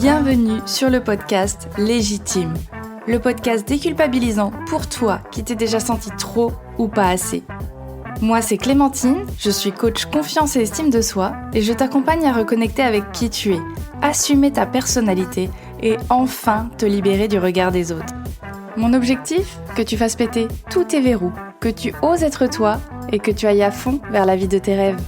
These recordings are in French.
Bienvenue sur le podcast Légitime, le podcast déculpabilisant pour toi qui t'es déjà senti trop ou pas assez. Moi, c'est Clémentine, je suis coach confiance et estime de soi et je t'accompagne à reconnecter avec qui tu es, assumer ta personnalité et enfin te libérer du regard des autres. Mon objectif, que tu fasses péter tous tes verrous, que tu oses être toi et que tu ailles à fond vers la vie de tes rêves.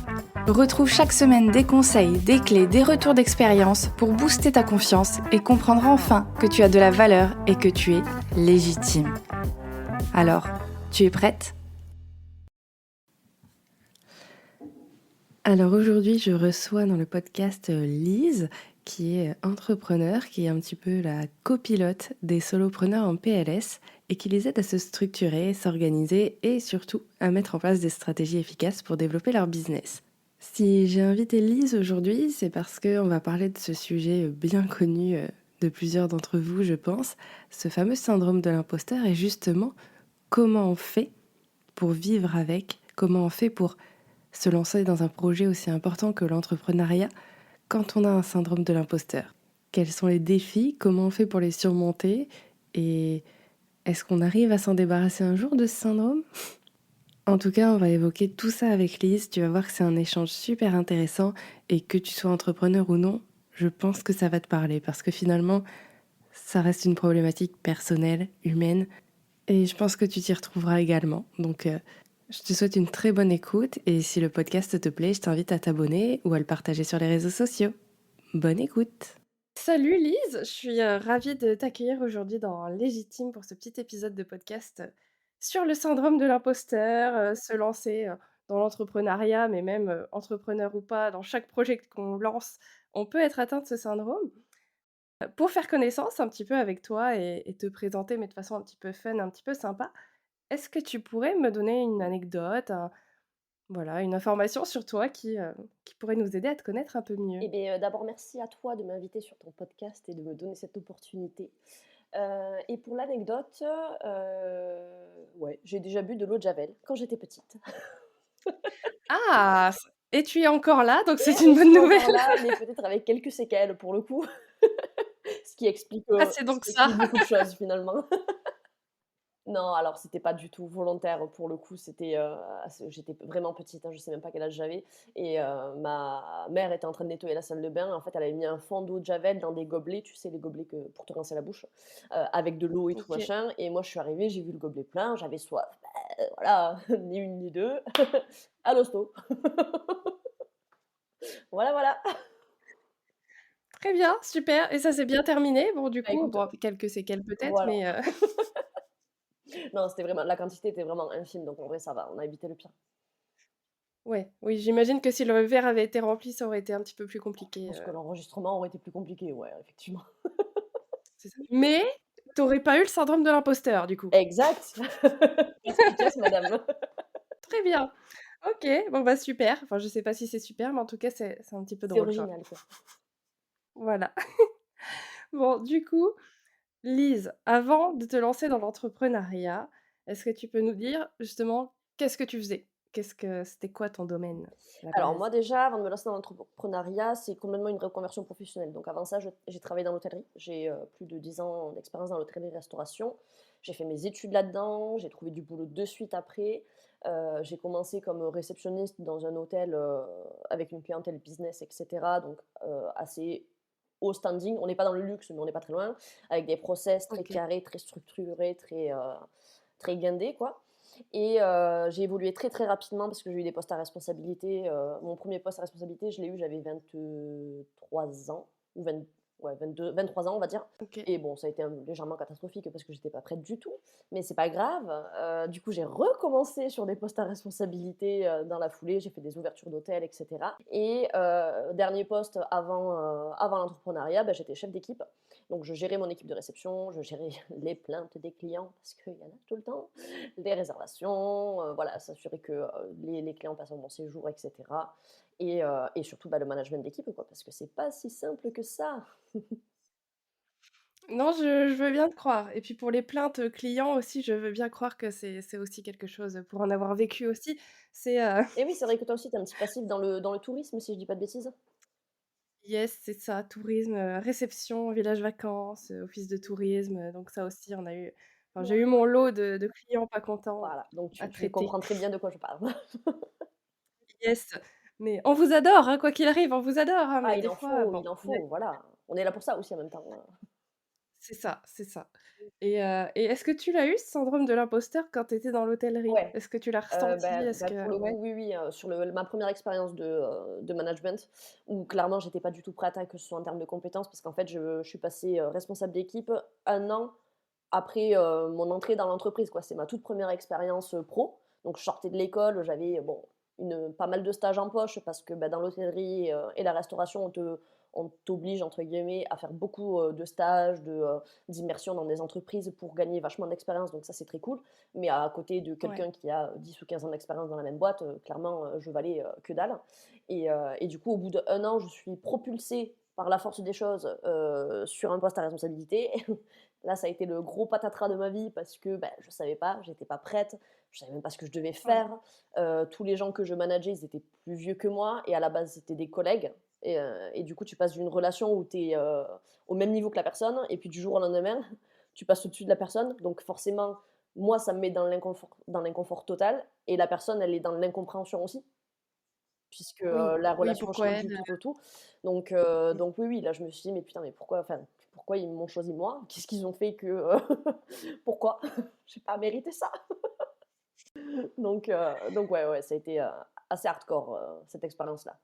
Retrouve chaque semaine des conseils, des clés, des retours d'expérience pour booster ta confiance et comprendre enfin que tu as de la valeur et que tu es légitime. Alors, tu es prête ? Alors aujourd'hui, je reçois dans le podcast Lise, qui est entrepreneur, qui est un petit peu la copilote des solopreneurs en PLS et qui les aide à se structurer, s'organiser et surtout à mettre en place des stratégies efficaces pour développer leur business. Si j'ai invité Lise aujourd'hui, c'est parce qu'on va parler de ce sujet bien connu de plusieurs d'entre vous, je pense, ce fameux syndrome de l'imposteur et justement comment on fait pour vivre avec, comment on fait pour se lancer dans un projet aussi important que l'entrepreneuriat quand on a un syndrome de l'imposteur. Quels sont les défis, comment on fait pour les surmonter et est-ce qu'on arrive à s'en débarrasser un jour de ce syndrome ? En tout cas, on va évoquer tout ça avec Lise. Tu vas voir que c'est un échange super intéressant et que tu sois entrepreneur ou non, je pense que ça va te parler parce que finalement, ça reste une problématique personnelle, humaine et je pense que tu t'y retrouveras également. Donc, je te souhaite une très bonne écoute et si le podcast te plaît, je t'invite à t'abonner ou à le partager sur les réseaux sociaux. Bonne écoute! Salut Lise, je suis ravie de t'accueillir aujourd'hui dans Légitime pour ce petit épisode de podcast sur le syndrome de l'imposteur, se lancer dans l'entrepreneuriat, mais même entrepreneur ou pas, dans chaque projet qu'on lance, on peut être atteint de ce syndrome. Pour faire connaissance un petit peu avec toi et te présenter, mais de façon un petit peu fun, un petit peu sympa, est-ce que tu pourrais me donner une anecdote, voilà, une information sur toi qui pourrait nous aider à te connaître un peu mieux? Eh beh, d'abord merci à toi de m'inviter sur ton podcast et de me donner cette opportunité. Et pour l'anecdote, ouais, j'ai déjà bu de l'eau de javel quand j'étais petite. Ah! Et tu es encore là, donc Et c'est une je bonne suis nouvelle. encore là, mais peut-être avec quelques séquelles pour le coup, Ah, c'est ce donc qui ça. explique beaucoup de choses finalement. Non, alors c'était pas du tout volontaire pour le coup, j'étais vraiment petite, hein, je sais même pas quel âge j'avais et ma mère était en train de nettoyer la salle de bain. En fait, elle avait mis un fond d'eau de javel dans des gobelets, tu sais les gobelets que pour te rincer la bouche, avec de l'eau et tout OK. machin et moi je suis arrivée, j'ai vu le gobelet plein, j'avais soif. Voilà, ni une ni deux, à l'hosto. Voilà, voilà. Très bien, super et ça s'est bien terminé? Bon, du Bah, coup, écoute, bon, quelques séquelles peut-être, voilà. mais Non, c'était vraiment la quantité était vraiment infime, donc en vrai ça va, on a évité le pire. ouais, oui, j'imagine que si le verre avait été rempli, ça aurait été un petit peu plus Je compliqué, pense que l'enregistrement aurait été plus compliqué, ouais, effectivement. c'est ça. Mais tu aurais pas eu le syndrome de l'imposteur, du coup? Exact. Perspicace madame. Très bien. OK, bon, bah, super. Enfin, je sais pas si c'est super, mais en tout cas, c'est un petit peu C'est drôle, quoi. original, quoi. Voilà. Bon, du coup, Lise, avant de te lancer dans l'entrepreneuriat, est-ce que tu peux nous dire justement qu'est-ce que tu faisais? C'était quoi ton domaine à la Alors base? moi déjà, avant de me lancer dans l'entrepreneuriat, c'est complètement une reconversion professionnelle. Donc avant ça, j'ai travaillé dans l'hôtellerie. J'ai, plus de 10 ans d'expérience dans l'hôtellerie-restauration. J'ai fait mes études là-dedans, j'ai trouvé du boulot de suite après. J'ai commencé comme réceptionniste dans un hôtel, avec une clientèle business et cetera, donc assez haut standing. On n'est pas dans le luxe, mais on n'est pas très loin, avec des process très OK. carrés, très structurés, très guindés, quoi. Et j'ai évolué très, très rapidement parce que j'ai eu des postes à responsabilité. Mon premier poste à responsabilité, je l'ai eu, j'avais 23 ans ou 20 ouais 22-23 ans, on va dire. OK. Et bon, ça a été légèrement catastrophique parce que j'étais pas prête du tout, mais c'est pas grave. Du coup, j'ai recommencé sur des postes à responsabilité, dans la foulée. J'ai fait des ouvertures d'hôtels et cetera et dernier poste avant l'entrepreneuriat, bah, j'étais chef d'équipe. Donc je gérais mon équipe de réception, je gérais les plaintes des clients parce qu'il y en a tout le temps, les réservations, voilà, s'assurer que les clients passent un bon séjour, etc. Et surtout bah, le management d'équipe, quoi, parce que c'est pas si simple que ça. Non, je veux bien te croire et puis pour les plaintes, clients aussi, je veux bien croire que c'est aussi quelque chose, pour en avoir vécu aussi, c'est, Et oui, c'est vrai que toi aussi, tu as un petit passif dans le tourisme, si je dis pas de bêtises. Yes, c'est ça, tourisme, réception, village vacances, office de tourisme, donc ça aussi on a eu enfin j'ai eu mon lot de clients pas contents Voilà, donc à tu traiter. comprends très bien de quoi je parle. Yes, mais on vous adore, hein, quoi qu'il arrive, on vous adore, hein, Ah, mais des fois, bon, il en on a faut, voilà. On est là pour ça aussi en même temps, c'est ça, c'est ça et est-ce que tu l'as eu ce syndrome de l'imposteur quand tu étais dans l'hôtellerie? Ouais, Est-ce que tu l'as ressenti? Est-ce pour que le ouais? coup, oui, oui, sur ma première expérience de management où clairement j'étais pas du tout prête, hein, que ce soit en termes de compétences parce qu'en fait je suis passée, responsable d'équipe 1 an après, mon entrée dans l'entreprise, quoi. C'est ma toute première expérience, pro. Donc je sortais de l'école, j'avais, bon, pas mal de stages en poche parce que, bah, dans l'hôtellerie, et la restauration, on t'oblige entre guillemets à faire beaucoup, de stages, d'immersion dans des entreprises pour gagner vachement d'expérience, donc ça, c'est très cool. Mais à côté de Ouais, quelqu'un qui a 10 ou 15 ans d'expérience dans la même boîte, clairement, je valais, que dalle et du coup, au bout d'1 an, je suis propulsée par la force des choses, sur un poste à responsabilité. Là, ça a été le gros patatras de ma vie parce que, bah, je savais pas, j'étais pas prête, je savais même pas ce que je devais ouais, faire. Tous les gens que je manageais, ils étaient plus vieux que moi et à la base, c'était des collègues et du coup, tu passes d'une relation où tu es, au même niveau que la personne et puis du jour au lendemain, tu passes au-dessus de la personne. Donc forcément, moi, ça me met dans l'inconfort total et la personne, elle est dans l'incompréhension aussi puisque, oui, la oui, relation pourquoi change du elle? tout au tout. Donc Mmh. donc oui, oui, là, je me suis dit: «Mais putain, mais pourquoi enfin, pourquoi ils m'ont choisi moi? Qu'est-ce qu'ils ont fait que, pourquoi? J'ai pas mérité ça». Donc ouais, ouais, ça a été, assez hardcore, cette expérience-là.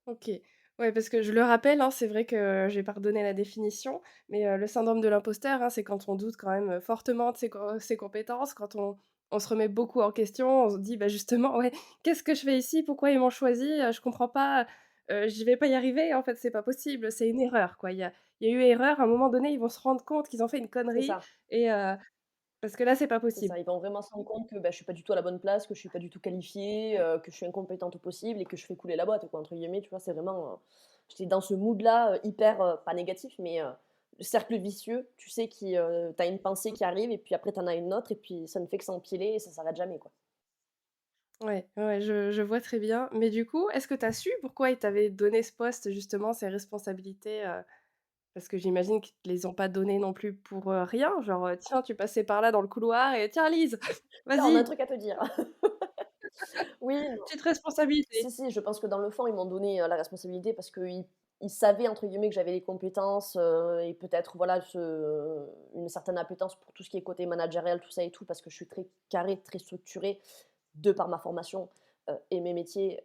OK. Ouais, parce que je le rappelle, hein, c'est vrai que j'ai pas redonné la définition, mais le syndrome de l'imposteur, hein, c'est quand on doute quand même, fortement de ses compétences, quand on se remet beaucoup en question, on se dit: «Bah, justement, ouais, qu'est-ce que je fais ici? Pourquoi ils m'ont choisi? Je comprends pas, je vais pas y arriver, en fait, c'est pas possible, c'est une erreur, quoi». Il y a eu erreur, à un moment donné, ils vont se rendre compte qu'ils ont fait une C'est connerie ça. et parce que là, c'est pas C'est ça, possible. ils vont vraiment se rendre compte que, bah, je suis pas du tout à la bonne place, que je suis pas du tout qualifiée, Ouais. que je suis incompétente au possible et que je fais couler la boîte quoi, entre guillemets, tu vois? C'est vraiment, j'étais dans ce mood-là, hyper, pas négatif, mais, le cercle vicieux, tu sais tu as une pensée qui arrive et puis après tu en as une autre et puis ça ne fait que s'empiler et ça s'arrête jamais, quoi. Ouais, ouais, je vois très bien. Mais du coup, est-ce que tu as su pourquoi ils t'avaient donné ce poste, justement, ces responsabilités, parce que j'imagine qu'ils te les ont pas données non plus pour, rien, genre, «Tiens, tu passais par là dans le couloir et tiens Lise, Tiens, on a un vas-y, truc à te dire. Oui, non, petite responsabilité». si, si, je pense que dans le fond, ils m'ont donné, la responsabilité parce qu'ils «savaient» entre guillemets que j'avais les compétences, et peut-être voilà une certaine appétence pour tout ce qui est côté managérial, tout ça et tout, parce que je suis très carrée, très structurée de par ma formation, et mes métiers,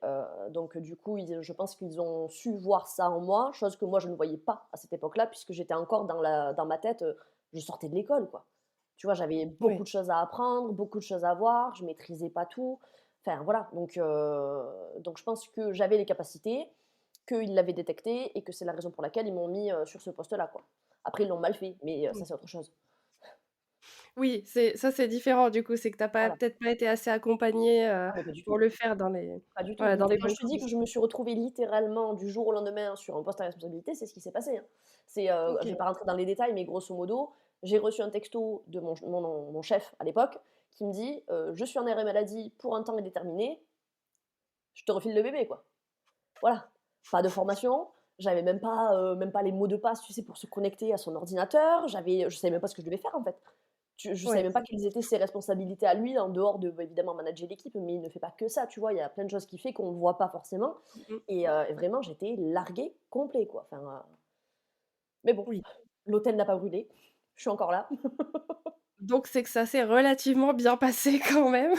donc du coup, je pense qu'ils ont su voir ça en moi, chose que moi je ne voyais pas à cette époque-là puisque j'étais encore dans ma tête, je sortais de l'école, quoi. Tu vois? J'avais beaucoup Ouais, de choses à apprendre, beaucoup de choses à voir, je maîtrisais pas tout. Enfin voilà, donc je pense que j'avais les capacités, qu'ils l'avaient détecté et que c'est la raison pour laquelle ils m'ont mis, sur ce poste-là, quoi. Après ils l'ont mal fait, mais ça mmh. c'est autre chose. Oui, c'est différent du coup, c'est que tu as pas Voilà. peut-être pas été assez accompagnée, Ah mais pas du pour tout. le faire dans les Pas du tout. voilà, dans les Quand bonnes je te dis que je conditions. me suis retrouvée littéralement du jour au lendemain sur un poste à responsabilité, c'est ce qui s'est passé, hein. Je vais OK, pas rentrer dans les détails, mais grosso modo, j'ai reçu un texto de mon chef à l'époque qui me dit: «Je suis en arrêt maladie pour un temps indéterminé, je te refile le bébé», quoi. Voilà. Pas de formation, j'avais même pas les mots de passe, tu sais, pour se connecter à son ordinateur, je savais même pas ce que je devais faire, en fait. Je savais ouais. même pas quelles étaient ses responsabilités à lui, en dehors de, bah, évidemment manager l'équipe, mais il ne fait pas que ça, tu vois? Il y a plein de choses qu'il fait qu'on ne voit pas forcément Mmh mh. et vraiment j'étais larguée complet, quoi. Enfin, mais bon, Oui. l'hôtel n'a pas brûlé, je suis encore là. Donc c'est que ça s'est relativement bien passé quand même.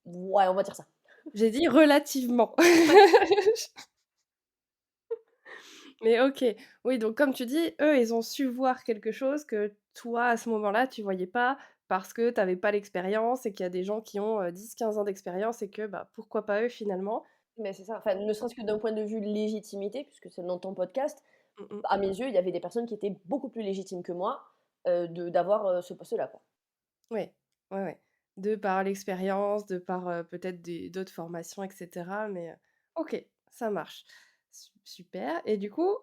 Ouais, on va dire ça. J'ai dit relativement. Mais OK. Oui, donc comme tu dis, eux, ils ont su voir quelque chose que toi, à ce moment-là, tu voyais pas parce que tu avais pas l'expérience et qu'il y a des gens qui ont, 10-15 ans d'expérience et que, bah, pourquoi pas eux finalement? Mais c'est ça, enfin, ne serait-ce que d'un point de vue légitimité, puisque c'est le nom de ton podcast, Mmh mh. à mes yeux, il y avait des personnes qui étaient beaucoup plus légitimes que moi, d'avoir, ce poste-là, quoi. Ouais, ouais, ouais. De par l'expérience, de par, peut-être des d'autres formations et cetera, mais OK, ça marche. Super et du coup,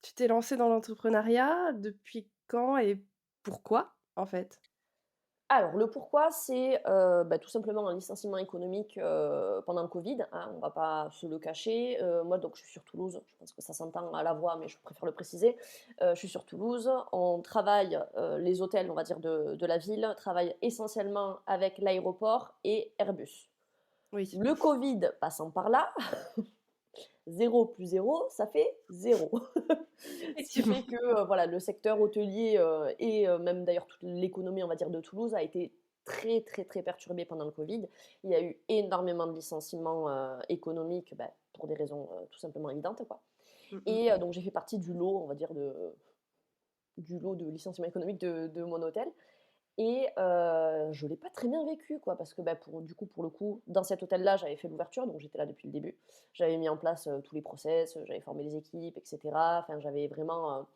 tu t'es lancée dans l'entrepreneuriat depuis quand et pourquoi, en fait? Alors le pourquoi, c'est, tout simplement un licenciement économique, pendant le Covid, hein, on va pas se le cacher. Moi donc je suis sur Toulouse, je pense que ça s'entend à la voix, mais je préfère le préciser. Je suis sur Toulouse, on travaille, les hôtels, on va dire de la ville, travaillent essentiellement avec l'aéroport et Airbus. Oui, Le Covid passant par là, 0 plus 0, ça fait 0. Ce qui effectivement. fait que, voilà, le secteur hôtelier, et même d'ailleurs toute l'économie, on va dire, de Toulouse a été très, très, très perturbée pendant le Covid. Il y a eu énormément de licenciements, économiques, pour des raisons, tout simplement évidentes, quoi. Mmh mh. Et donc j'ai fait partie du lot, on va dire, du lot de licenciements économiques de mon hôtel. Et je l'ai pas très bien vécu, quoi, parce que, pour le coup, dans cet hôtel-là, j'avais fait l'ouverture, donc j'étais là depuis le début. J'avais mis en place, tous les process, j'avais formé les équipes et cetera. Enfin, j'avais vraiment,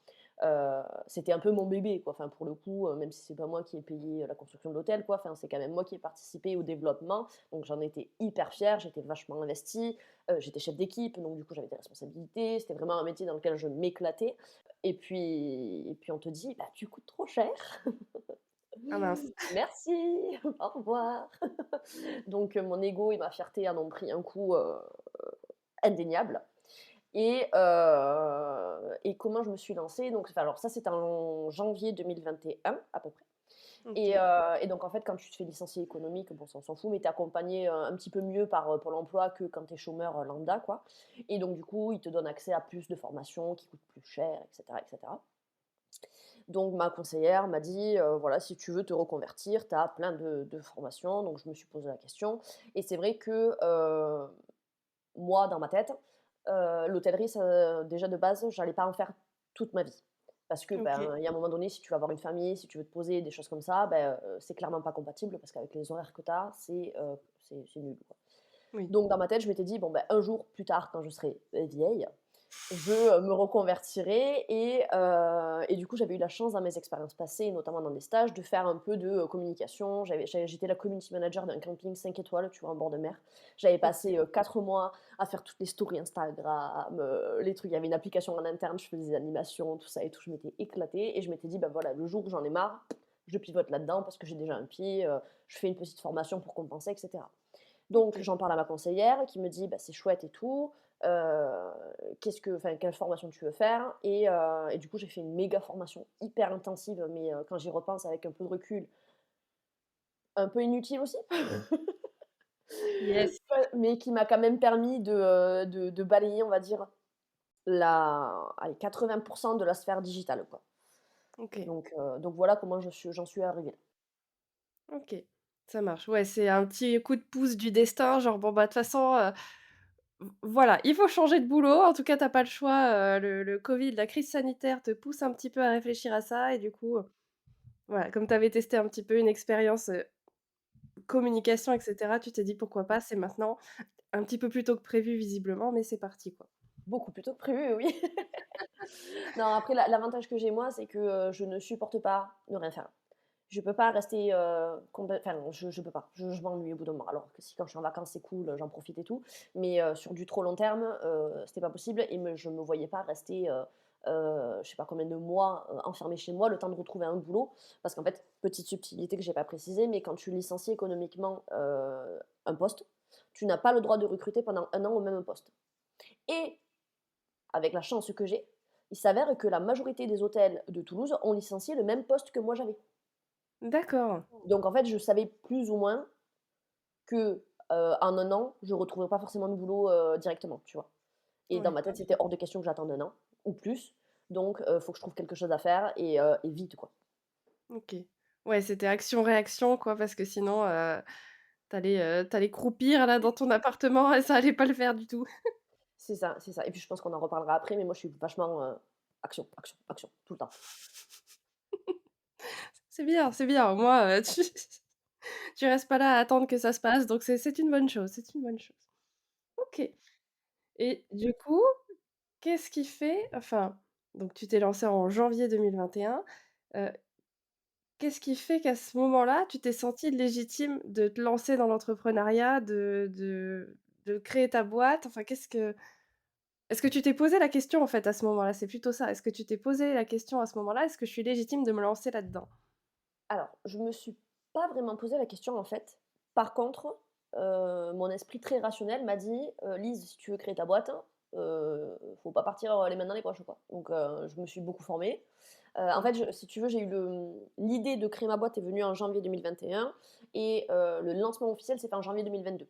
c'était un peu mon bébé, quoi. Enfin, pour le coup, même si c'est pas moi qui ai payé, la construction de l'hôtel, quoi, enfin, c'est quand même moi qui ai participé au développement, donc j'en étais hyper fière, j'étais vachement investie, j'étais chef d'équipe, donc du coup, j'avais des responsabilités, c'était vraiment un métier dans lequel je m'éclatais et puis on te dit: «Bah, tu coûtes trop cher». Ah mince. Merci, au revoir. Donc mon ego et ma fierté en ont pris un coup, indéniable et comment je me suis lancée, donc enfin, alors ça, c'était en janvier 2021 à peu près et OK. et donc en fait, quand tu te fais licencier économique, bon ça on s'en fout, mais tu es accompagné, un petit peu mieux par, Pôle emploi que quand tu es chômeur, lambda quoi et donc du coup, ils te donnent accès à plus de formations qui coûtent plus cher et cetera et cetera. Donc ma conseillère m'a dit, voilà: «Si tu veux te reconvertir, tu as plein de formations». Donc je me suis posé la question et c'est vrai que, moi, dans ma tête, l'hôtellerie, ça déjà de base, j'allais pas en faire toute ma vie. Parce que, OK. il y a un moment donné, si tu veux avoir une famille, si tu veux te poser, des choses comme ça, c'est clairement pas compatible parce qu'avec les horaires que tu as, c'est nul, quoi. Oui. Donc dans ma tête, je m'étais dit: «Bon, un jour plus tard, quand je serai, vieille, je, me reconvertirai» et du coup, j'avais eu la chance dans mes expériences passées, notamment dans des stages, de faire un peu de, communication. J'étais la community manager d'un camping 5 étoiles, tu vois, en bord de mer. J'avais OK. passé, 4 mois à faire toutes les stories Instagram, les trucs. Il y avait une application en interne, je faisais des animations, tout ça et tout. Je m'étais éclatée et je m'étais dit: «Bah, voilà, le jour où j'en ai marre, je pivote là-dedans parce que j'ai déjà un pied, je fais une petite formation pour compenser» et cetera. Donc OK. j'en parle à ma conseillère qui me dit: «Bah, c'est chouette et tout, heu, quelle formation tu veux faire?» Et du coup, j'ai fait une méga formation hyper intensive, mais quand j'y repense avec un peu de recul, un peu inutile aussi, Yes. mais qui m'a quand même permis de balayer, on va dire, allez 80 de la sphère digitale, quoi. OK. Donc voilà comment j'en suis arrivée là. OK. Ça marche. Ouais, c'est un petit coup de pouce du destin, genre: «Bon, bah, de toute façon, voilà, il faut changer de boulot. En tout cas, tu as pas le choix, le covid, la crise sanitaire te pousse un petit peu à réfléchir à ça» et du coup, voilà, comme tu avais testé un petit peu une expérience, communication et cetera, tu t'es dit: «Pourquoi pas? C'est maintenant». Un petit peu plus tôt que prévu visiblement, mais c'est parti, quoi. Beaucoup plus tôt que prévu, oui. Non, après l'avantage que j'ai moi, c'est que, je ne supporte pas ne rien faire. Je peux pas rester, enfin je peux pas, je m'ennuie au bout d'un moment. Alors que si quand je suis en vacances, c'est cool, j'en profite et tout, mais sur du trop long terme, c'était pas possible et je me voyais pas rester, je sais pas combien de mois, enfermée chez moi, le temps de retrouver un boulot. Parce qu'en fait, petite subtilité que j'ai pas précisée, mais quand tu licencies économiquement, un poste, tu n'as pas le droit de recruter pendant 1 an au même poste et avec la chance que j'ai, il s'avère que la majorité des hôtels de Toulouse ont licencié le même poste que moi j'avais. D'accord. Donc en fait, je savais plus ou moins que, en 1 an, je retrouverais pas forcément de boulot, directement, tu vois? Et dans Ouais, ma tête, c'était hors de question que j'attende 1 an ou plus. Donc faut que je trouve quelque chose à faire et vite, quoi. OK. Ouais, c'était action-réaction, quoi, parce que sinon, tu allais croupir là dans ton appartement et ça allait pas le faire du tout. C'est ça, c'est ça. Et puis je pense qu'on en reparlera après, mais moi je suis vachement, action, action, action, tout le temps. C'est bien, au moins, tu restes pas là à attendre que ça se passe, donc c'est une bonne chose, c'est une bonne chose. OK et du coup, qu'est-ce qui fait enfin, donc tu t'es lancée en janvier 2021, heu, qu'est-ce qui fait qu'à ce moment-là, tu t'es sentie légitime de te lancer dans l'entrepreneuriat, de créer ta boîte? Enfin, est-ce que tu t'es posé la question, en fait, à ce moment-là? C'est plutôt ça. Est-ce que tu t'es posé la question à ce moment-là: «Est-ce que je suis légitime de me lancer là-dedans?» Alors, je me suis pas vraiment posé la question, en fait. Par contre, mon esprit très rationnel m'a dit: «Lise, si tu veux créer ta boîte, faut pas partir, les mains dans les poches, quoi». Donc je me suis beaucoup formée. En Mmh. fait, si tu veux, j'ai eu l'idée de créer ma boîte est venue en janvier 2021 et le lancement officiel s'est fait en janvier 2022.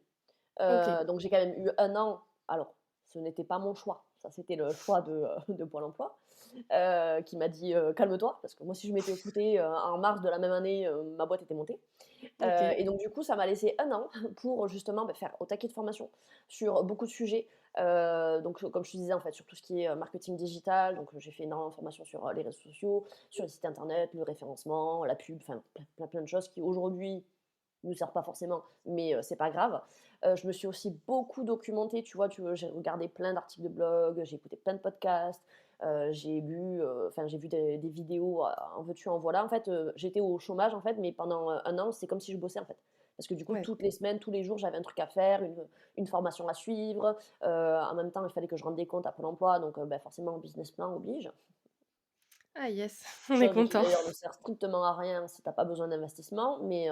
OK. Donc j'ai quand même eu 1 an. Alors, ce n'était pas mon choix, ça c'était le choix de Pôle emploi, qui m'a dit: «Calme-toi», parce que moi si je m'étais écoutée, en mars de la même année, ma boîte était montée. OK. Et donc du coup, ça m'a laissé 1 an pour justement, faire au taquet de formation sur beaucoup de sujets. Donc comme je te disais, en fait, sur tout ce qui est, marketing digital, donc j'ai fait énormément de formations sur, les réseaux sociaux, sur les sites internet, le référencement, la pub, enfin plein de choses qui aujourd'hui ne servent pas forcément, mais c'est pas grave. Je me suis aussi beaucoup documentée, tu vois? J'ai regardé plein d'articles de blog, j'ai écouté plein de podcasts, j'ai lu, enfin j'ai vu des vidéos, en veux-tu en voilà. En fait, j'étais au chômage, en fait, mais pendant, 1 an, c'est comme si je bossais, en fait. Parce que du coup, Ouais. toutes les semaines, tous les jours, j'avais un truc à faire, une formation à suivre. En même temps, il fallait que je rende des comptes à Pôle emploi, donc forcément, business plan oblige. Ah yes, on est Chose qui content. d'ailleurs ne sert strictement à rien si tu as pas besoin d'investissement, mais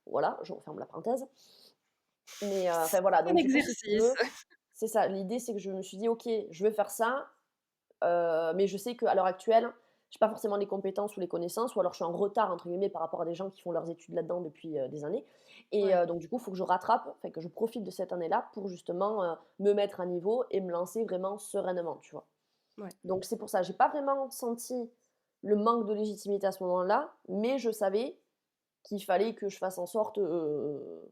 voilà, je referme la parenthèse. Mais C'est enfin voilà, un donc du coup, si tu exercice. veux, c'est ça. L'idée, c'est que je me suis dit: «OK, je vais faire ça, mais je sais qu'à l'heure actuelle, j'ai pas forcément les compétences ou les connaissances ou alors je suis en «retard» entre guillemets par rapport à des gens qui font leurs études là-dedans depuis, des années et Ouais, donc du coup, il faut que je rattrape, enfin que je profite de cette année-là pour justement, me mettre à niveau et me lancer vraiment sereinement, tu vois? ouais. Donc c'est pour ça, j'ai pas vraiment senti le manque de légitimité à ce moment-là, mais je savais qu'il fallait que je fasse en sorte, de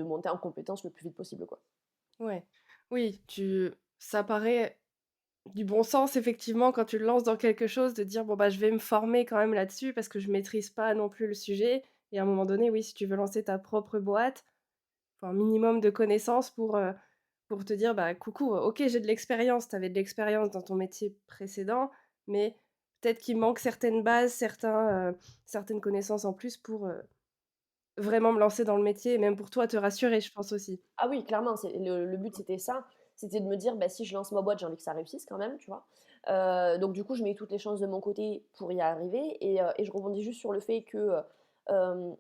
monter en compétence le plus vite possible, quoi. Ouais. Oui, tu ça paraît du bon sens effectivement quand tu te lances dans quelque chose de dire: «Bon, bah, je vais me former quand même là-dessus parce que je maîtrise pas non plus le sujet» et à un moment donné, oui, si tu veux lancer ta propre boîte, faut un minimum de connaissances pour te dire: «Bah, coucou, OK, j'ai de l'expérience». Tu avais de l'expérience dans ton métier précédent, mais peut-être qu'il manque certaines bases, certaines connaissances en plus pour, vraiment me lancer dans le métier et même pour toi te rassurer, je pense aussi. Ah oui, clairement, c'est le but, c'était ça. C'était de me dire: «Bah, si je lance ma boîte, j'ai envie que ça réussisse quand même», tu vois? Donc du coup, je mets toutes les chances de mon côté pour y arriver et je rebondis juste sur le fait que,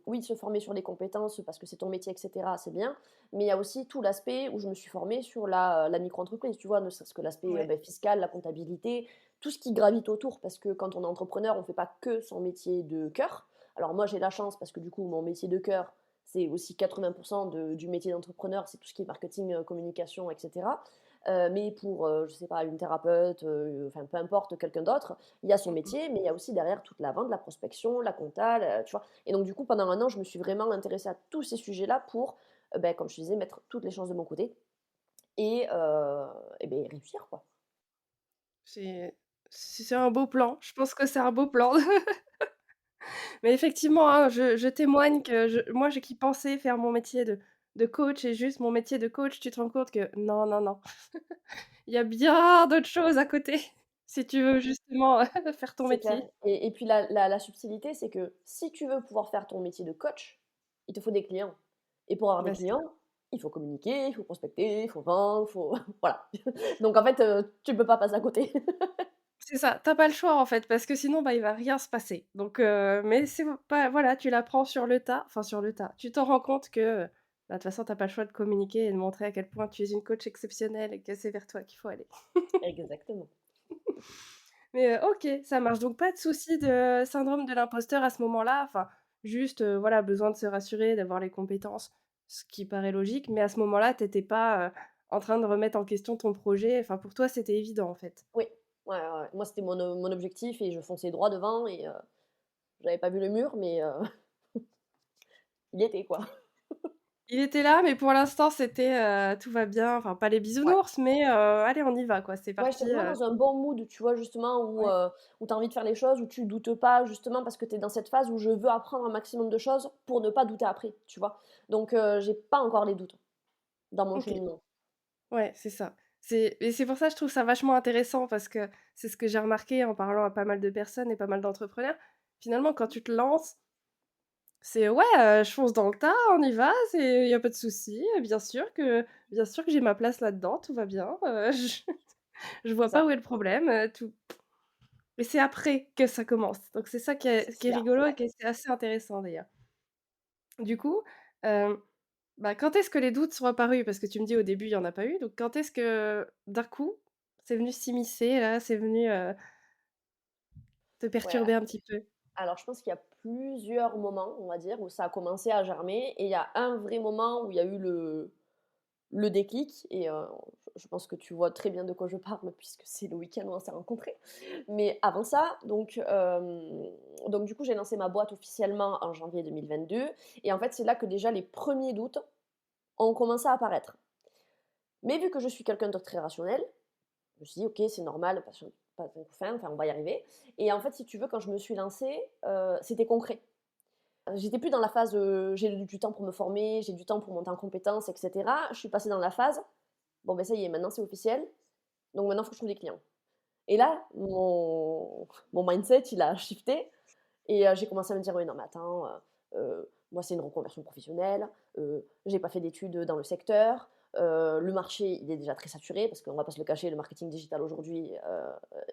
oui, se former sur des compétences parce que c'est ton métier et cetera, c'est bien, mais il y a aussi tout l'aspect où je me suis formée sur la micro-entreprise, tu vois? Ne serait-ce que l'aspect, Ouais, fiscal, la comptabilité, tout ce qui gravite autour parce que quand on est entrepreneur, on fait pas que son métier de cœur. Alors moi, j'ai la chance parce que du coup, mon métier de cœur, c'est aussi 80 du métier d'entrepreneur, c'est tout ce qui est marketing, communication et cetera. Mais pour, je sais pas, une thérapeute, enfin peu importe, quelqu'un d'autre, il y a son mmh mh. métier, mais il y a aussi derrière toute la vente, la prospection, la compta, tu vois? Et donc du coup, pendant 1 an, je me suis vraiment intéressée à tous ces sujets-là pour, comme je te disais, mettre toutes les chances de mon côté et réussir, quoi. C'est c'est un beau plan. Je pense que c'est un beau plan. Mais effectivement, hein, je témoigne que moi, qui pensais faire mon métier de coach et juste mon métier de coach, tu te rends compte que non, non, non, il y a bien d'autres choses à côté si tu veux justement faire ton C'est clair métier. et puis la subtilité, c'est que si tu veux pouvoir faire ton métier de coach, il te faut des clients et pour avoir des Bah, c'est ça. clients, il faut communiquer, il faut prospecter, il faut vendre, il faut voilà. Donc en fait, tu peux pas passer à côté. C'est ça, tu as pas le choix en fait, parce que sinon, bah, il va rien se passer. Donc mais c'est pas voilà, tu l'apprends sur le tas, enfin sur le tas. Tu t'en rends compte que, bah, de toute façon, tu as pas le choix de communiquer et de montrer à quel point tu es une coach exceptionnelle et que c'est vers toi qu'il faut aller. Exactement. Mais OK, ça marche. Donc pas de souci de syndrome de l'imposteur à ce moment-là, enfin juste, voilà, besoin de se rassurer, d'avoir les compétences, ce qui paraît logique, mais à ce moment-là, tu étais pas, en train de remettre en question ton projet, enfin pour toi, c'était évident en fait? Oui, ouais, ouais, ouais. Moi, c'était mon objectif et je fonçais droit devant et j'avais pas vu le mur, mais il y était, quoi. Il était là, mais pour l'instant, c'était, tout va bien, enfin pas les Ouais. bisounours, mais allez, on y va quoi, c'est Ouais, j'étais parti, vraiment dans un bon mood, tu vois? Justement ouais, où tu as envie de faire les choses, où tu doutes pas, justement parce que tu es dans cette phase où je veux apprendre un maximum de choses pour ne pas douter après, tu vois? Donc j'ai pas encore les doutes dans mon OK. cheminement. Ouais, c'est ça. C'est pour ça, je trouve ça vachement intéressant parce que c'est ce que j'ai remarqué en parlant à pas mal de personnes et pas mal d'entrepreneurs. Finalement, quand tu te lances, c'est: «Ouais, je fonce dans le tas, on y va, il y a pas de souci, bien sûr que j'ai ma place là-dedans, tout va bien, je C'est vois pas ça. où est le problème, tout». Mais c'est après que ça commence. Donc c'est ça qui est C'est rigolo et après. qui est assez intéressant d'ailleurs. Du coup, hem, bah, quand est-ce que les doutes sont apparus? Parce que tu me dis au début il y en a pas eu, donc quand est-ce que d'un coup, c'est venu s'immiscer là, c'est venu, te Ouais, perturber un petit peu? alors je pense qu'il y a plusieurs moments, on va dire, où ça a commencé à germer et il y a un vrai moment où il y a eu le déclic et je pense que tu vois très bien de quoi je parle puisque c'est le week-end où on s'est rencontrés. Mais avant ça, donc du coup, j'ai lancé ma boîte officiellement en janvier 2022 et en fait, c'est là que déjà les premiers doutes ont commencé à apparaître. Mais vu que je suis quelqu'un de très rationnel, je me suis dit: «OK, c'est normal, pas de fin, enfin on va y arriver» et en fait, si tu veux, quand je me suis lancée, c'était concret. J'étais plus dans la phase, j'ai du temps pour me former, j'ai du temps pour monter en compétences et cetera. Je suis passée dans la phase: «Bon, ben ça y est, maintenant c'est officiel, donc maintenant il faut que je trouve des clients» et là, mon mindset, il a shifté et j'ai commencé à me dire: «Oui, non, mais attends, moi, c'est une reconversion professionnelle, j'ai pas fait d'études dans le secteur, le marché, il est déjà très saturé» parce qu'on va pas se le cacher, le marketing digital aujourd'hui,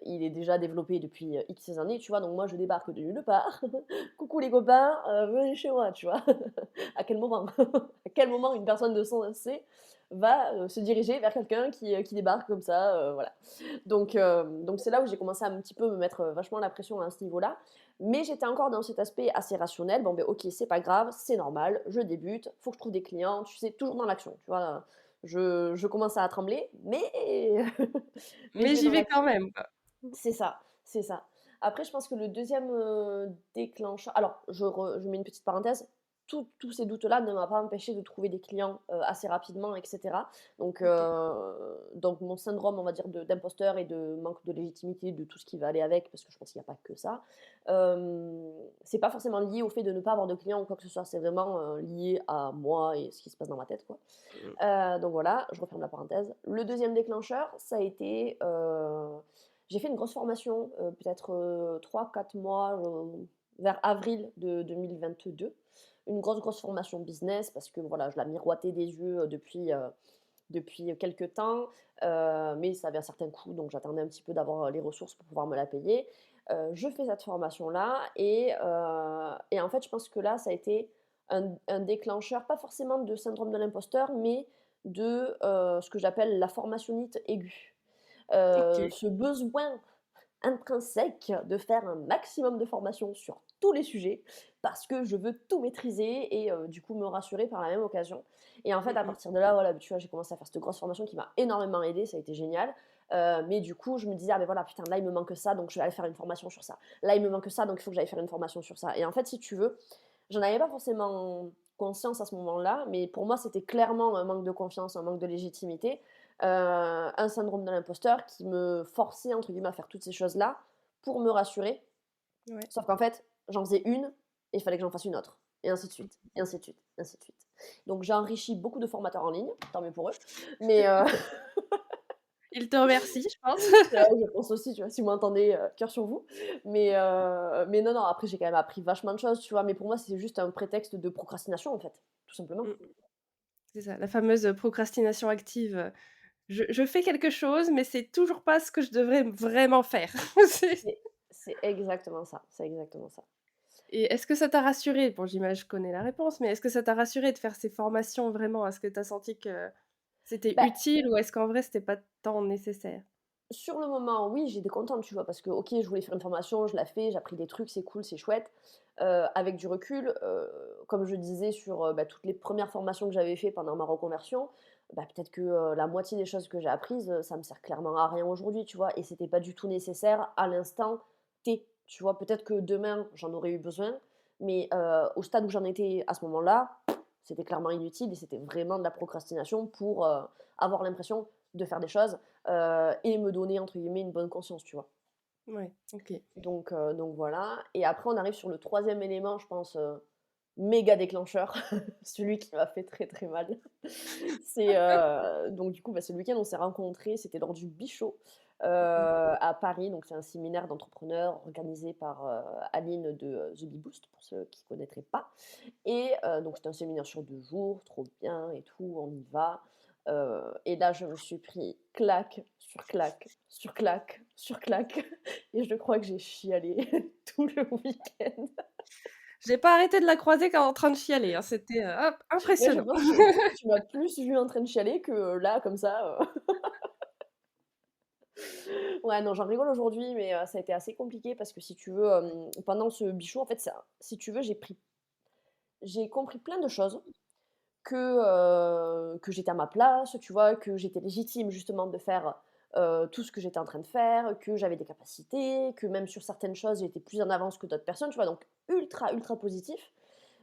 il est déjà développé depuis, X années, tu vois? Donc moi, je débarque de nulle part. «Coucou les copains, venez chez moi», tu vois? À quel moment? À quel moment une personne de sensée va, se diriger vers quelqu'un qui débarque comme ça, voilà. Donc c'est là où j'ai commencé à un petit peu me mettre, vachement la pression à ce niveau-là. Mais j'étais encore dans cet aspect assez rationnel. Bon, ben OK, c'est pas grave, c'est normal, je débute, faut que je trouve des clients, tu sais, toujours dans l'action, tu vois? Je commence à trembler, mais mais je Mais vais j'y dans vais quand l'action. même, quoi. C'est ça, c'est ça. Après, je pense que le deuxième déclencheur alors je mets une petite parenthèse, tous ces doutes-là ne m'a pas empêché de trouver des clients, assez rapidement et cetera. OK. Donc mon syndrome, on va dire, d'imposteur et de manque de légitimité, de tout ce qui va aller avec, parce que je pense qu'il y a pas que ça, c'est pas forcément lié au fait de ne pas avoir de clients ou quoi que ce soit. C'est vraiment, lié à moi et ce qui se passe dans ma tête, quoi. Mmh. Donc voilà, je referme la parenthèse. Le deuxième déclencheur, ça a été, j'ai fait une grosse formation, peut-être, 3-4 mois, vers avril de 2022. Une grosse formation business parce que voilà, je la miroitais des yeux, depuis quelque temps, mais ça avait un certain coût, donc j'attendais un petit peu d'avoir, les ressources pour pouvoir me la payer. Je fais cette formation-là et en fait, je pense que là, ça a été un déclencheur, pas forcément de syndrome de l'imposteur, mais de, ce que j'appelle la formationnite aiguë. OK. Ce besoin intrinsèque de faire un maximum de formations sur tous les sujets parce que je veux tout maîtriser et du coup me rassurer par la même occasion et en fait Mmh à mh. partir de là, voilà, tu vois, j'ai commencé à faire cette grosse formation qui m'a énormément aidée, ça a été génial, mais du coup je me disais: «Ah mais voilà, putain, là il me manque ça, donc je vais aller faire une formation sur ça. Là il me manque ça, donc il faut que j'aille faire une formation sur ça» et en fait, si tu veux, j'en avais pas forcément conscience à ce moment-là, mais pour moi, c'était clairement un manque de confiance, un manque de légitimité, un syndrome de l'imposteur qui me forçait, entre guillemets, à faire toutes ces choses-là pour me rassurer. Ouais. Sauf qu'en fait, j'en faisais une et il fallait que j'en fasse une autre et ainsi de suite, et ainsi de suite, et ainsi de suite. Donc j'ai enrichi beaucoup de formateurs en ligne, tant mieux pour eux, mais Il te remercie, je pense. ouais, je pense aussi, tu vois? Si vous m'entendez, cœur sur vous. Mais non, non, après j'ai quand même appris vachement de choses, tu vois? Mais pour moi, c'est juste un prétexte de procrastination, en fait, tout simplement. Mmh. C'est ça, la fameuse, procrastination active, je fais quelque chose, mais c'est toujours pas ce que je devrais vraiment faire. C'est C'est exactement ça, c'est exactement ça. et est-ce que ça t'a rassuré? Bon, je connais la réponse, mais est-ce que ça t'a rassuré de faire ces formations vraiment? Est-ce que tu as senti que c'était Bah, utile ou est-ce qu'en vrai c'était pas tant nécessaire? sur le moment, oui, j'étais contente, tu vois? Parce que, OK, je voulais faire une formation, je la fais, j'ai appris des trucs, c'est cool, c'est chouette. Avec du recul, comme je disais sur, bah, toutes les premières formations que j'avais fait pendant ma reconversion, bah, peut-être que, la moitié des choses que j'ai apprises, ça me sert clairement à rien aujourd'hui, tu vois? Et c'était pas du tout nécessaire à l'instant T, tu vois? Peut-être que demain, j'en aurais eu besoin, mais, au stade où j'en étais à ce moment-là, c'était clairement inutile et c'était vraiment de la procrastination pour, avoir l'impression de faire des choses, et me donner entre guillemets «une bonne conscience», tu vois? Ouais, OK. Donc voilà et après on arrive sur le troisième élément, je pense, méga déclencheur, celui qui m'a fait très, très mal. C'est, donc du coup, bah, ce week-end on s'est rencontrés, c'était lors du Bichot, Mmh. à Paris, donc c'est un séminaire d'entrepreneurs organisé par, Aline de, The Bee Boost pour ceux qui connaîtraient pas et donc c'était un séminaire sur 2 jours, trop bien et tout, on y va. Et là, je me suis pris claque sur claque, sur claque, sur claque et je crois que j'ai chialé tout le week-end. J'ai pas arrêté de la croiser quand en train de chialer, hein, c'était, hop, Ouais, je impressionnant. pense que tu m'as plus vue en train de chialer que là, comme ça. Ouais, non, j'en rigole aujourd'hui, mais ça a été assez compliqué parce que si tu veux, pendant ce bichot, en fait, ça si tu veux, j'ai compris plein de choses. Que j'étais à ma place, tu vois? Que j'étais légitime justement de faire, tout ce que j'étais en train de faire, que j'avais des capacités, que même sur certaines choses, j'étais plus en avance que d'autres personnes, tu vois? Donc ultra, ultra positif.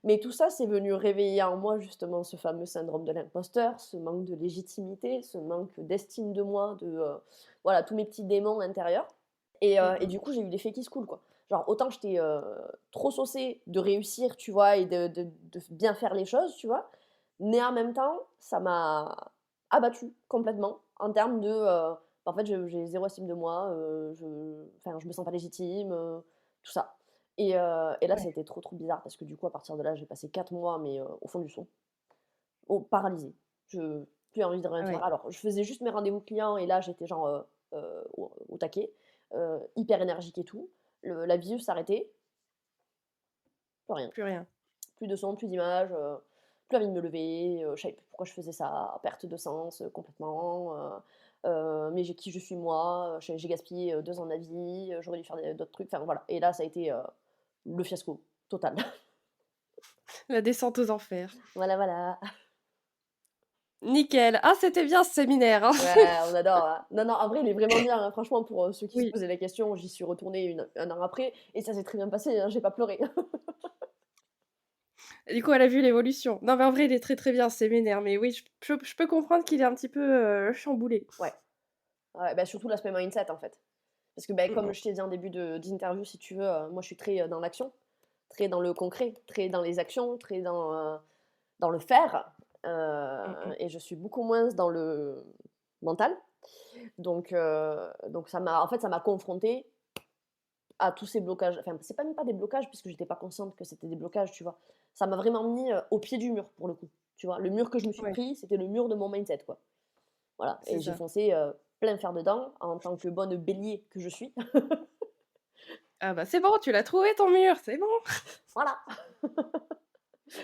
Mais tout ça, c'est venu réveiller en moi justement ce fameux syndrome de l'imposteur, ce manque de légitimité, ce manque d'estime de moi, voilà, tous mes petits démons intérieurs et Mmh. du coup, j'ai eu l'effet qui se coule, quoi. Genre autant j'étais, trop saucée de réussir, tu vois? Et de bien faire les choses, tu vois? Mais en même temps, ça m'a abattue complètement en termes de, en fait, j'ai 0 estime de moi, je me sens pas légitime, tout ça. Et là, Ouais, ça a été trop, trop bizarre parce que du coup, à partir de là, j'ai passé 4 mois, mais au fond du son, paralysée. Je plus envie de rien faire. ouais. Alors, je faisais juste mes rendez-vous clients et là, j'étais genre, au taquet, hyper énergique et tout. La visio s'arrêtait, plus rien. Plus rien. Plus de son, plus d'image, plus envie de me lever, je savais plus pourquoi je faisais ça, perte de sens, complètement, mais qui je suis moi, j'ai gaspillé, 2 ans de ma vie, j'aurais dû faire d'autres trucs, enfin voilà et là ça a été, le fiasco total. La descente aux enfers. Voilà, voilà. Nickel. Ah, c'était bien ce séminaire, hein. Ouais, on adore, hein. Non, non, en vrai, il est vraiment bien, hein, franchement pour, ceux qui se Oui. posaient la question, j'y suis retournée 1 an après et ça s'est très bien passé, hein, j'ai pas pleuré. Et du coup, elle a vu l'évolution. Non, mais en vrai, il est très, très bien ce séminaire, mais oui, je peux comprendre qu'il est un petit peu, chamboulé. Ouais, ouais, bah, surtout l'aspect mindset, en fait. Parce que, bah, Mmh comme mh. je t'ai dit en début d'interview, si tu veux, moi je suis très, dans l'action. Très dans le concret, très dans les actions, très dans le faire, Mmh mh. et je suis beaucoup moins dans le mental. Donc ça m'a en fait, ça m'a confrontée à tous ces blocages. Enfin, c'est pas même pas des blocages puisque j'étais pas consciente que c'était des blocages, tu vois? Ça m'a vraiment mis, au pied du mur pour le coup, tu vois? Le mur que je me suis Ouais, pris, c'était le mur de mon mindset, quoi. Voilà c'est et j'ai ça. foncé, plein fer dedans en tant que bonne bélier que je suis. Ah bah, c'est bon, tu l'as trouvé ton mur, c'est bon. Voilà,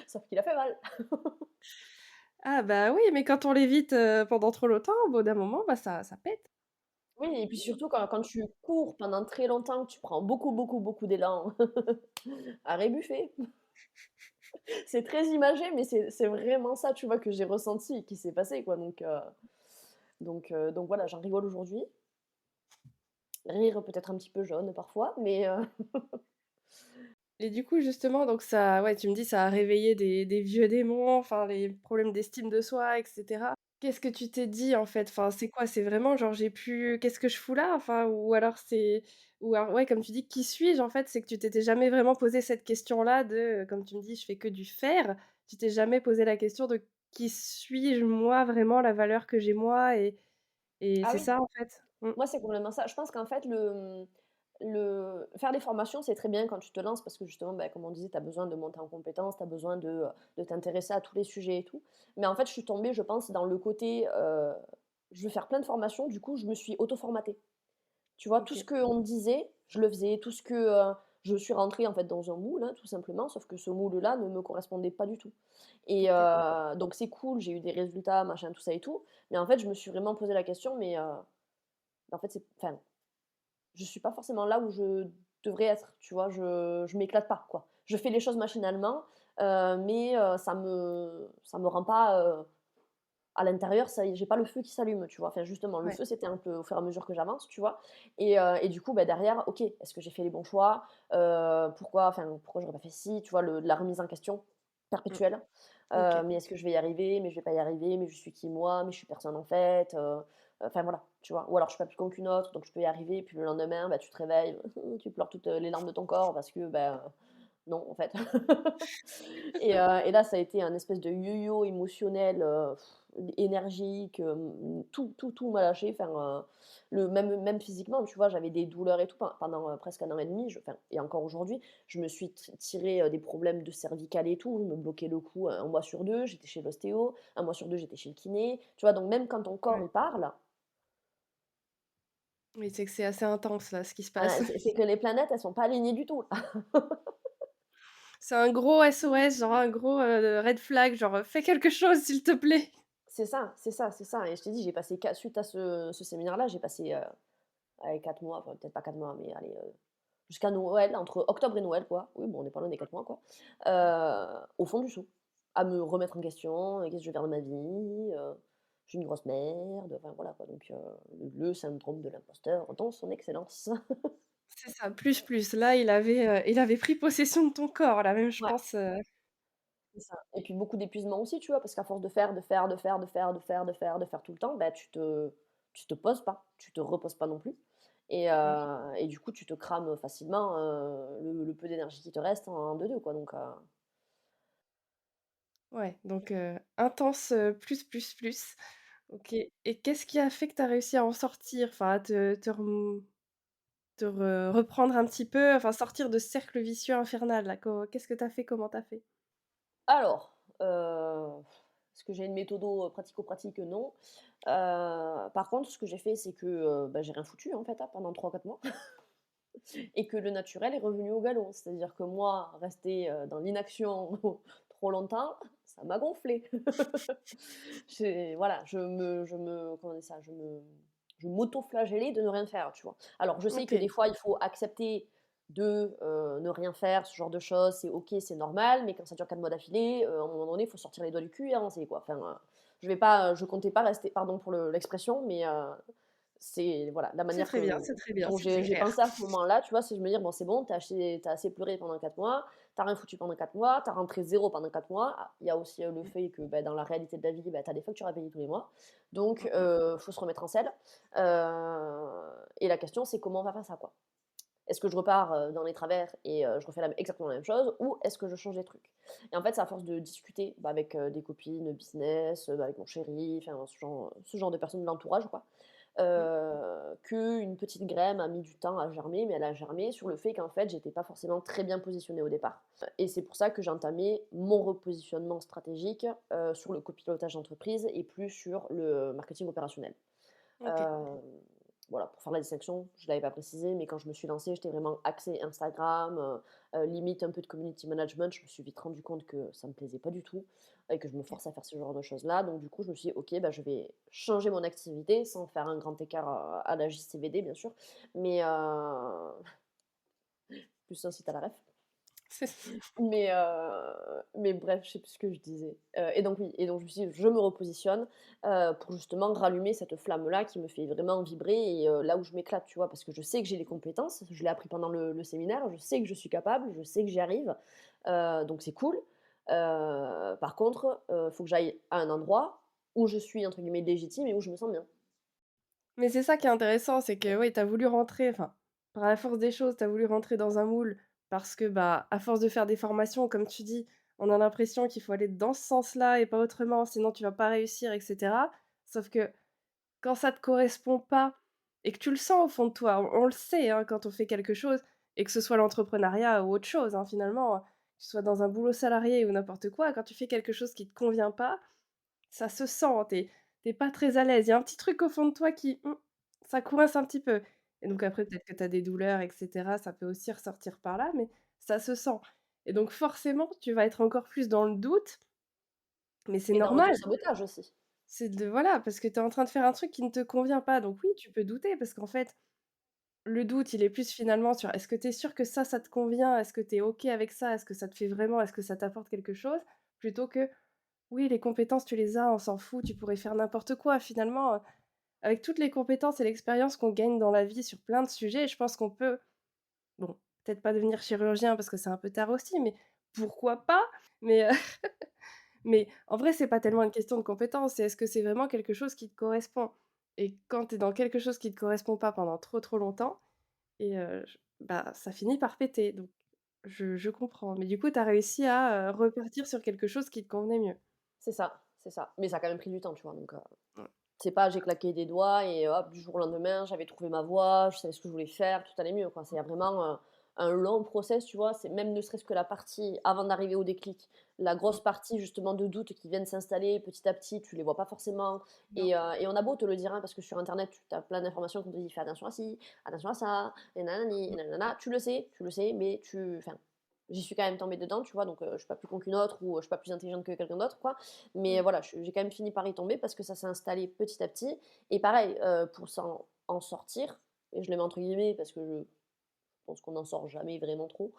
sauf qu'il a fait mal. Ah bah, oui, mais quand on l'évite, pendant trop longtemps, au bout d'un moment, bah, ça pète. Oui et puis surtout quand tu cours pendant très longtemps, que tu prends beaucoup, beaucoup, beaucoup d'élan, arrêt buffet. C'est très imagé, mais c'est vraiment ça, tu vois, que j'ai ressenti et qui s'est passé, quoi, donc voilà, j'en rigole aujourd'hui. Rire peut-être un petit peu jaune parfois, mais Et du coup, justement, donc ça ouais, tu me dis, ça a réveillé des vieux démons, enfin, les problèmes d'estime de soi et cetera. Qu'est-ce que tu t'es dit, en fait? Enfin, c'est quoi? C'est vraiment genre: «J'ai plus qu'est-ce que je fous là?» Enfin, ou alors, ouais, comme tu dis: «Qui suis-je?» En fait, c'est que tu t'étais jamais vraiment posé cette question-là de, comme tu me dis: «Je fais que du faire». Tu t'es jamais posé la question de: «Qui suis-je moi vraiment? La valeur que j'ai moi?» et ah c'est oui, ça, en fait? Mmh. moi, c'est complètement ça. Je pense qu'en fait, le faire des formations, c'est très bien quand tu te lances parce que justement, bah, comme on disait, tu as besoin de monter en compétences, tu as besoin de t'intéresser à tous les sujets et tout. Mais en fait, je suis tombée, je pense, dans le côté, je veux faire plein de formations, du coup, je me suis auto-formatée. Tu vois? Tout ce OK. qu'on me disait, je le faisais. Tout ce que, je suis rentrée, en fait, dans un moule, hein, tout simplement, sauf que ce moule-là ne me correspondait pas du tout et D'accord. donc c'est cool, j'ai eu des résultats, machin, tout ça et tout, mais en fait, je me suis vraiment posé la question, mais en fait, je suis pas forcément là où je devrais être, tu vois? Je m'éclate pas, quoi. Je fais les choses machinalement, mais ça me rend pas, à l'intérieur, ça j'ai pas le feu qui s'allume, tu vois? Enfin, justement, le Ouais. feu, c'était un peu au fur et à mesure que j'avance, tu vois? Et du coup, bah, derrière, OK, est-ce que j'ai fait les bons choix? Pourquoi j'aurais pas fait ci? Tu vois? La remise en question Mmh. perpétuelle. OK. Mais est-ce que je vais y arriver? Mais je vais pas y arriver, mais je suis qui moi? Mais je suis personne en fait, enfin voilà, tu vois? Ou alors je suis pas plus con qu'une autre, donc je peux y arriver, puis le lendemain, bah, tu te réveilles, tu pleures toutes, les larmes de ton corps parce que, bah, non, en fait. Et là, ça a été un espèce de yo-yo émotionnel, énergique, tout m'a lâché, enfin, même physiquement, tu vois? J'avais des douleurs et tout pendant, presque 1 an et demi, enfin et encore aujourd'hui, je me suis tiré, des problèmes de cervicales et tout, je me bloquais le cou 1 mois sur 2, j'étais chez l'ostéo, 1 mois sur 2, j'étais chez le kiné, tu vois? Donc même quand ton corps, Ouais. il parle, Oui, c'est que c'est assez intense là, ce qui se passe. c'est que les planètes, elles sont pas alignées du tout. C'est un gros SOS, genre un gros, red flag, genre, «Fais quelque chose s'il te plaît». C'est ça et je t'ai dit, j'ai passé qua suite à ce séminaire-là, j'ai passé, allez 4 mois, enfin peut-être pas 4 mois, mais allez, jusqu'à Noël, entre octobre et Noël quoi. Oui, bon, on n'est pas loin des 4 mois quoi. Au fond du seau, à me remettre en question: «Qu'est-ce que je vais faire de ma vie? Je suis une grosse merde», enfin voilà quoi, donc le syndrome de l'imposteur dans son excellence. C'est ça, plus. Là, il avait pris possession de ton corps là, même je Ouais, pense, c'est ça et puis beaucoup d'épuisement aussi, tu vois? Parce qu'à force de faire, de faire, de faire, de faire, de faire, de faire, de faire tout le temps, bah, tu te poses pas, tu te reposes pas non plus d'accord. et du coup, tu te crames facilement, le peu d'énergie qui te reste en 2-2 quoi, donc Ouais, donc intense, plus. OK et qu'est-ce qui a fait que tu as réussi à en sortir? Enfin, à reprendre un petit peu, enfin sortir de ce cercle vicieux infernal là, qu'est-ce que tu as fait? Comment tu as fait? alors, est-ce que j'ai une méthodo, pratico-pratique? Non. Par contre, ce que j'ai fait, c'est que, bah, j'ai rien foutu, en fait, hein, pendant 3 4 mois et que le naturel est revenu au galop. C'est-à-dire que moi, rester, dans l'inaction trop longtemps, ça m'a gonflé. Voilà, comment on dit ça? Je m'auto-flagellais de ne rien faire, tu vois? Alors je sais que OK. des fois, il faut accepter de, ne rien faire, ce genre de choses, c'est OK, c'est normal, mais quand ça dure 4 mois d'affilée, à un moment donné, il faut sortir les doigts du cul et avancer, quoi. Enfin, je comptais pas rester pardon pour l'expression, mais c'est voilà, la C'est manière très bien, que c'est très bien, dont c'est j'ai très j'ai clair. pensé à ce moment-là, tu vois? C'est de me dire: «Bon, c'est bon, t'as assez pleuré pendant 4 mois, t'as rien foutu pendant 4 mois, t'as rentré zéro pendant 4 mois». Ah, il y a aussi, le fait que, bah, dans la réalité de la vie, bah, tu as des factures à payer tous les mois. Donc Mmh. faut se remettre en selle. Et la question, c'est comment on va faire ça, quoi? Est-ce que je repars, dans les travers et je refais exactement la même chose ou est-ce que je change des trucs? Et en fait, c'est à force de discuter, bah, avec, des copines business, avec mon chéri, enfin ce genre de personnes de l'entourage, quoi, Mmh. qu'une petite graine a mis du temps à germer, mais elle a germé sur le fait qu'en fait, j'étais pas forcément très bien positionnée au départ. Et c'est pour ça que j'ai entamé mon repositionnement stratégique, sur le copilotage d'entreprise et plus sur le marketing opérationnel. OK. Hem, voilà, pour faire la distinction, je ne l'avais pas précisé, mais quand je me suis lancée, j'étais vraiment axée Instagram, limite un peu de community management. Je me suis vite rendu compte que ça me plaisait pas du tout et que je me OK. forçais à faire ce genre de choses-là. Donc du coup, je me suis dit: «OK, bah, je vais changer mon activité», sans faire un grand écart, à la JCVD bien sûr, mais plus un site à la ref. C'est Mais bref, je sais plus ce que je disais. Et donc oui, et donc je me suis dit: «Je me repositionne», pour justement rallumer cette flamme-là qui me fait vraiment vibrer et là où je m'éclate, tu vois? Parce que je sais que j'ai les compétences, je l'ai appris pendant le séminaire, je sais que je suis capable, je sais que j'y arrive, donc c'est cool. Par contre, faut que j'aille à un endroit où je suis entre guillemets «légitime» et où je me sens bien. mais c'est ça qui est intéressant, c'est que, oui, tu as voulu rentrer, enfin, par la force des choses, tu as voulu rentrer dans un moule parce que, bah, à force de faire des formations, comme tu dis, on a l'impression qu'il faut aller dans ce sens-là et pas autrement, sinon tu vas pas réussir et cetera. Sauf que quand ça te correspond pas et que tu le sens au fond de toi, on le sait, hein, quand on fait quelque chose et que ce soit l'entrepreneuriat ou autre chose, hein, finalement, que tu sois dans un boulot salarié ou n'importe quoi, quand tu fais quelque chose qui te convient pas, ça se sent, tu es pas très à l'aise. Il y a un petit truc au fond de toi qui, ça coince un petit peu et donc après peut-être que tu as des douleurs et cetera, ça peut aussi ressortir par là, mais ça se sent et donc forcément, tu vas être encore plus dans le doute, mais c'est Et dans normal. l'auto-sabotage aussi. C'est de voilà, parce que tu es en train de faire un truc qui ne te convient pas, donc oui, tu peux douter parce qu'en fait, le doute, il est plus finalement sur: «Est-ce que tu es sûr que ça te convient? Est-ce que tu es OK avec ça? Est-ce que ça te fait vraiment? Est-ce que ça t'apporte quelque chose?» plutôt que: «Oui, les compétences, tu les as, on s'en fout, tu pourrais faire n'importe quoi». Finalement, avec toutes les compétences et l'expérience qu'on gagne dans la vie sur plein de sujets, je pense qu'on peut, bon, peut-être pas devenir chirurgien parce que c'est un peu tard aussi, mais pourquoi pas? Mais mais en vrai, c'est pas tellement une question de compétence, c'est est-ce que c'est vraiment quelque chose qui te correspond? Et quand tu es dans quelque chose qui te correspond pas pendant trop, trop longtemps et j bah, ça finit par péter, donc je comprends. Mais du coup, tu as réussi à, repartir sur quelque chose qui te convenait mieux? C'est ça, c'est ça. Mais ça a quand même pris du temps, tu vois? Donc Ouais. c'est pas j'ai claqué des doigts et hop, du jour au lendemain, j'avais trouvé ma voie, je savais ce que je voulais faire, tout allait mieux, quoi. C'est vraiment, un long process, tu vois? C'est même ne serait-ce que la partie avant d'arriver au déclic, la grosse partie justement de doute qui viennent s'installer petit à petit, tu les vois pas forcément Non. et on a beau te le dire, hein, parce que sur internet, tu as plein d'informations qu'on te dit: «Fais attention à ci, attention à ça et nanani et nanana». Tu le sais, mais enfin, j'y suis quand même tombée dedans, tu vois? Donc je suis pas plus con qu'une autre ou je suis pas plus intelligente que quelqu'un d'autre, quoi. Mais Mmh. voilà, j'ai quand même fini par y tomber parce que ça s'est installé petit à petit et pareil, pour s'en en sortir et je le mets entre guillemets parce que je pense qu'on n'en sort jamais vraiment trop,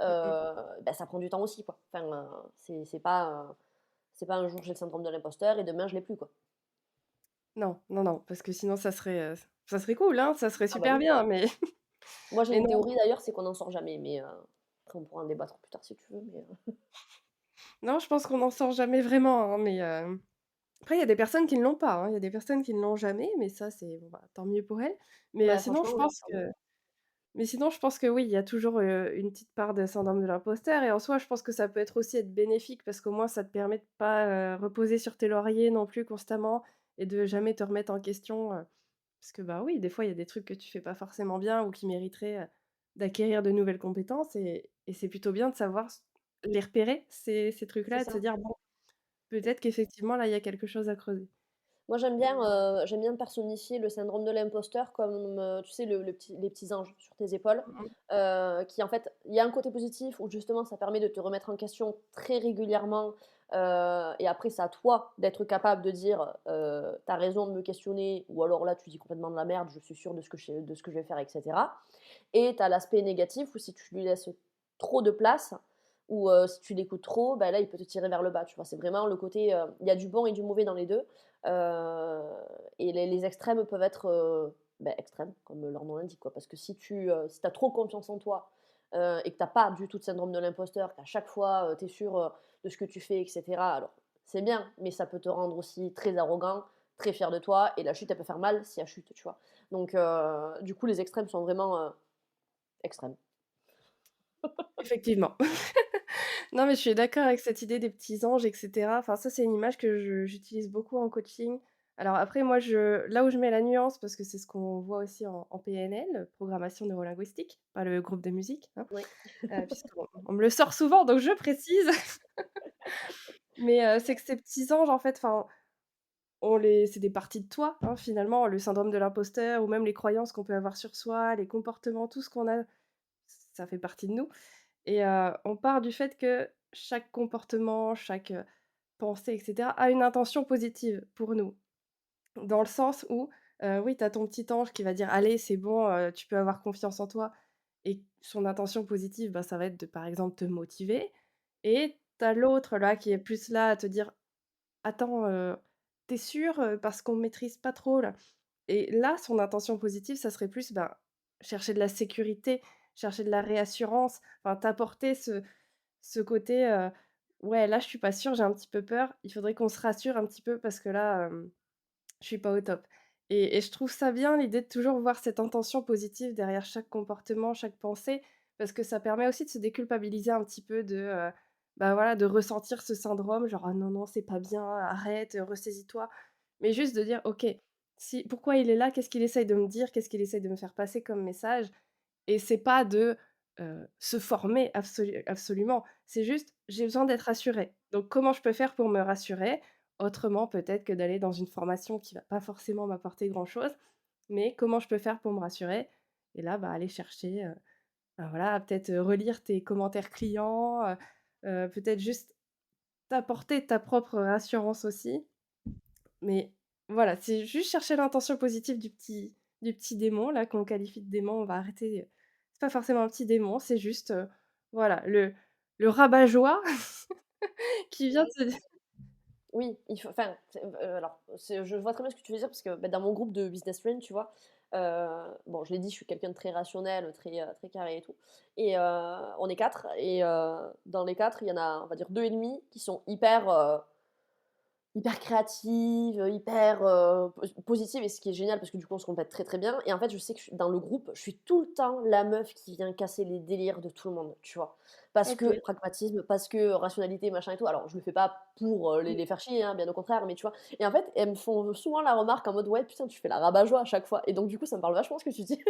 Mmh mh. bah, ça prend du temps aussi, quoi. Enfin, c'est pas un jour j'ai le syndrome de l'imposteur et demain je l'ai plus, quoi. Non, non, non, parce que sinon ça serait cool, hein, ça serait Ah bah super oui. bien, mais Moi j'ai mais une non. théorie d'ailleurs, c'est qu'on n'en sort jamais, mais après on pourra en débattre plus tard si tu veux, mais Non, je pense qu'on n'en sort jamais vraiment, hein, mais après il y a des personnes qui ne l'ont pas, hein. Il y a des personnes qui ne l'ont jamais, mais ça c'est bon, bah, tant mieux pour elles. Mais bah, sinon franchement je oui, pense tant mieux. que oui, il y a toujours, une petite part de syndrome de l'imposteur et en soi, je pense que ça peut être aussi être bénéfique parce qu'au moins ça te permet de pas, reposer sur tes lauriers non plus constamment et de jamais te remettre en question, parce que, bah, oui, des fois, il y a des trucs que tu fais pas forcément bien ou qui mériteraient, d'acquérir de nouvelles compétences et c'est plutôt bien de savoir les repérer ces C'est trucs-là et de se ça. dire: «Bon, peut-être qu'effectivement là, il y a quelque chose à creuser». Moi, j'aime bien personnifier le syndrome de l'imposteur comme, tu sais, les petits anges sur tes épaules, Mmh mh. qui en fait il y a un côté positif où justement ça permet de te remettre en question très régulièrement, et après c'est à toi d'être capable de dire, «Tu as raison de me questionner» ou alors là tu dis complètement de la merde, je suis sûre de ce que je vais faire et cetera et tu as l'aspect négatif où si tu lui laisses trop de place ou si tu l'écoutes trop, bah, là il peut te tirer vers le bas, tu vois? C'est vraiment le côté, il y a du bon et du mauvais dans les 2. Heu et les extrêmes peuvent être, bah, extrêmes, comme leur nom l'indique, quoi. Parce que si tu as trop confiance en toi, et que tu as pas du tout de syndrome de l'imposteur, qu'à chaque fois, tu es sûr, de ce que tu fais et cetera, alors c'est bien, mais ça peut te rendre aussi très arrogant, très fier de toi et la chute, elle peut faire mal si elle chute, tu vois? Donc du coup, les extrêmes sont vraiment, extrêmes. Effectivement. Non, mais je suis d'accord avec cette idée des petits anges et cetera. Enfin, ça, c'est une image que j'utilise beaucoup en coaching. Alors après, moi, là où je mets la nuance, parce que c'est ce qu'on voit aussi en PNL, programmation neurolinguistique, pas le groupe de musique, hein, Oui, puisqu'on me le sort souvent, donc je précise. Mais c'est que ces petits anges, en fait, enfin, c'est des parties de toi, hein, finalement. Le syndrome de l'imposteur ou même les croyances qu'on peut avoir sur soi, les comportements, tout ce qu'on a, ça fait partie de nous. Et on part du fait que chaque comportement, chaque, pensée et cetera a une intention positive pour nous. Dans le sens où, oui, tu as ton petit ange qui va dire: «Allez, c'est bon, tu peux avoir confiance en toi» et son intention positive, bah, ça va être de, par exemple, te motiver et tu as l'autre là qui est plus là à te dire: «Attends, tu es sûre, parce qu'on maîtrise pas trop là?» Et là, son intention positive, ça serait plus, ben, chercher de la sécurité, chercher de la réassurance, enfin t'apporter ce côté, «Ouais, là, je suis pas sûre, j'ai un petit peu peur, il faudrait qu'on se rassure un petit peu parce que là, je suis pas au top». Et je trouve ça bien l'idée de toujours voir cette intention positive derrière chaque comportement, chaque pensée, parce que ça permet aussi de se déculpabiliser un petit peu de, bah, voilà, de ressentir ce syndrome genre: «Ah non, non, c'est pas bien, arrête, ressaisis-toi». Mais juste de dire: «OK, si pourquoi il est là? Qu'est-ce qu'il essaye de me dire? Qu'est-ce qu'il essaye de me faire passer comme message?» Et c'est pas de, se former absolument. C'est juste: «J'ai besoin d'être rassurée. Donc comment je peux faire pour me rassurer? Autrement peut-être que d'aller dans une formation qui va pas forcément m'apporter grand-chose, mais comment je peux faire pour me rassurer?» Et là, bah, aller chercher, bah, voilà, peut-être, relire tes commentaires clients, peut-être juste t'apporter ta propre rassurance aussi. Mais voilà, c'est juste chercher l'intention positive du petit démon là qu'on qualifie de démon, on va arrêter, c'est pas forcément un petit démon, c'est juste, voilà, le rabat-joie qui vient te dire oui, il faut enfin, alors, je vois très bien ce que tu veux dire parce que, bah, dans mon groupe de business friends, tu vois, bon, je l'ai dit, je suis quelqu'un de très rationnel, très carré et tout et on est 4 et dans les 4 il y en a, on va dire 2 et demi qui sont hyper créative, hyper, positive et ce qui est génial parce que du coup on se complète très, très bien et en fait je sais que dans le groupe, je suis tout le temps la meuf qui vient casser les délires de tout le monde, tu vois? Parce OK. que pragmatisme, parce que rationalité, machin et tout. Alors je le fais pas pour, les Mmh. les faire chier, hein, bien au contraire, mais tu vois? Et en fait, elles me font souvent la remarque en mode: «Ouais, putain, tu fais la rabat-joie à chaque fois» et donc du coup, ça me parle vachement ce que tu dis.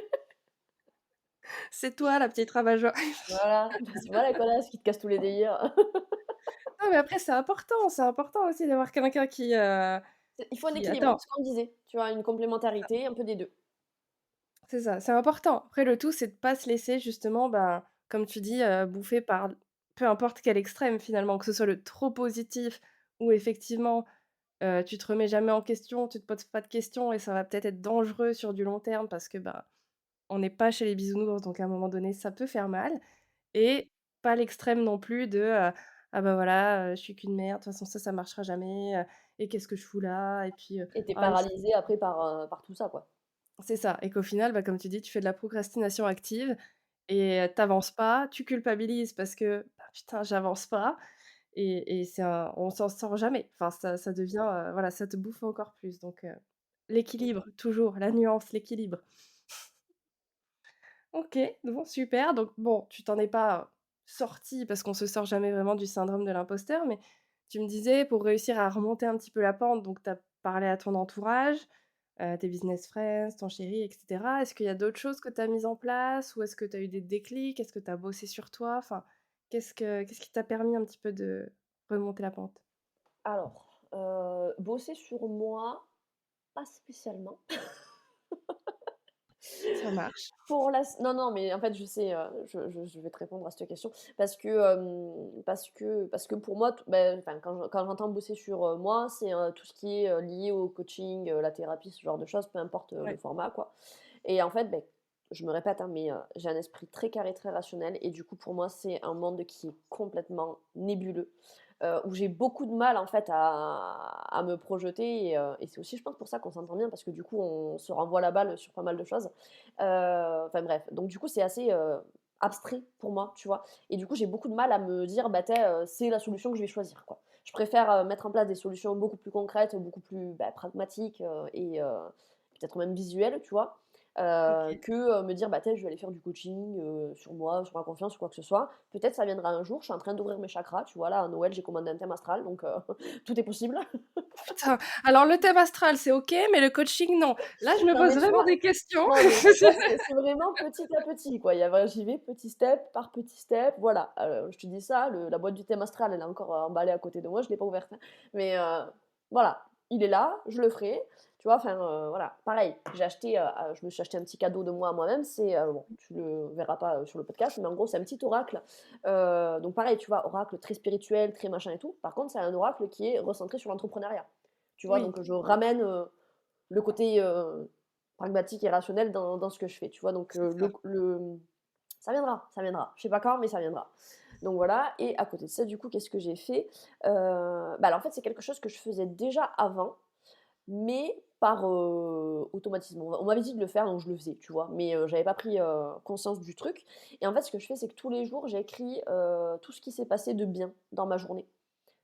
C'est toi la petite rabat-joie. Voilà, c'est moi la connasse qui te casse tous les délires. Non, mais après c'est important aussi d'avoir quelqu'un Il faut un équilibre, attends, ce qu'on disait, tu vois? Une complémentarité, un peu des 2. c'est ça, c'est important. Après le tout, c'est de pas se laisser justement, ben, comme tu dis, bouffer par peu importe quel extrême finalement, que ce soit le trop positif ou effectivement, tu te remets jamais en question, tu te poses pas de questions et ça va peut-être être dangereux sur du long terme parce que, bah, on n'est pas chez les bisounours, donc à un moment donné, ça peut faire mal et pas l'extrême non plus de, «Ah bah, voilà, je suis qu'une merde, de toute façon ça marchera jamais, et qu'est-ce que je fous là?» et puis, Et tu es «Ah il faut» paralysée après par tout ça, quoi. c'est ça et qu'au final, bah, comme tu dis, tu fais de la procrastination active et tu pas, tu culpabilises parce que: «Bah, putain, j'avance pas» et c'est un on s'en sort jamais. Enfin ça devient, voilà, ça te bouffe encore plus donc C'est ça. l'équilibre toujours, la nuance, l'équilibre. OK, bon super, donc bon, tu t'en es pas sorti parce qu'on se sort jamais vraiment du syndrome de l'imposteur, mais tu me disais pour réussir à remonter un petit peu la pente, donc tu as parlé à ton entourage, tes business friends, ton chéri et cetera. Est-ce qu'il y a d'autres choses que tu as mises en place ou est-ce que tu as eu des déclics? Est-ce que tu as bossé sur toi? Enfin, qu'est-ce qui t'a permis un petit peu de remonter la pente? Alors, bosser sur moi, pas spécialement. Ça marche. Pour la s Non, non, mais en fait, je sais, je vais te répondre à cette question parce que, parce que pour moi, enfin, quand j'entends bosser sur, moi, c'est, tout ce qui est, lié au coaching, la thérapie, ce genre de choses, peu importe, le Ouais. format, quoi et en fait, je me répète, hein, mais, j'ai un esprit très carré, très rationnel et du coup, pour moi, c'est un monde qui est complètement nébuleux, où j'ai beaucoup de mal, en fait, à me projeter et c'est aussi, je pense, pour ça qu'on s'entend bien parce que, du coup, on se renvoie la balle sur pas mal de choses. Enfin bref, donc du coup, c'est assez, abstrait pour moi, tu vois? Et du coup, j'ai beaucoup de mal à me dire: «Bah, tu c'est la solution que je vais choisir», quoi. Je préfère, mettre en place des solutions beaucoup plus concrètes, beaucoup plus, pragmatiques, et peut-être même visuelles, tu vois? OK. Que, me dire: «Bah, je vais aller faire du coaching, sur moi, sur ma confiance ou quoi que ce soit». Peut-être ça viendra un jour, je suis en train d'ouvrir mes chakras, tu vois? Là, à Noël, j'ai commandé un thème astral, donc tout est possible. Putain, alors le thème astral, c'est OK, mais le coaching, non. Là, je me Non, pose mais tu vraiment vois? des questions. Non, mais là, c'est vraiment petit à petit, quoi. Il y a vrai J'y vais petit step par petit step, voilà. Je te dis ça, le la boîte du thème astral, elle est encore, emballée à côté de moi, je l'ai pas ouverte, hein. Mais, voilà, il est là, je le ferai, tu vois? Enfin, voilà. Pareil, je me suis acheté un petit cadeau de moi à moi-même, c'est, bon, tu le verras pas, sur le podcast, mais en gros, c'est un petit oracle, donc pareil, tu vois? Oracle très spirituel, très machin et tout. Par contre, c'est un oracle qui est recentré sur l'entrepreneuriat, tu vois? Oui, Donc, je ramène, le côté, pragmatique et rationnel dans ce que je fais, tu vois? Donc c'est ça. ça viendra, ça viendra. Je sais pas quand, mais ça viendra. Donc voilà et à côté de ça, du coup, qu'est-ce que j'ai fait? Alors, en fait, c'est quelque chose que je faisais déjà avant, mais par, automatisme. On m'avait dit de le faire, donc je le faisais, tu vois? Mais, j'avais pas pris, conscience du truc et en fait, ce que je fais, c'est que tous les jours, j'écris, tout ce qui s'est passé de bien dans ma journée.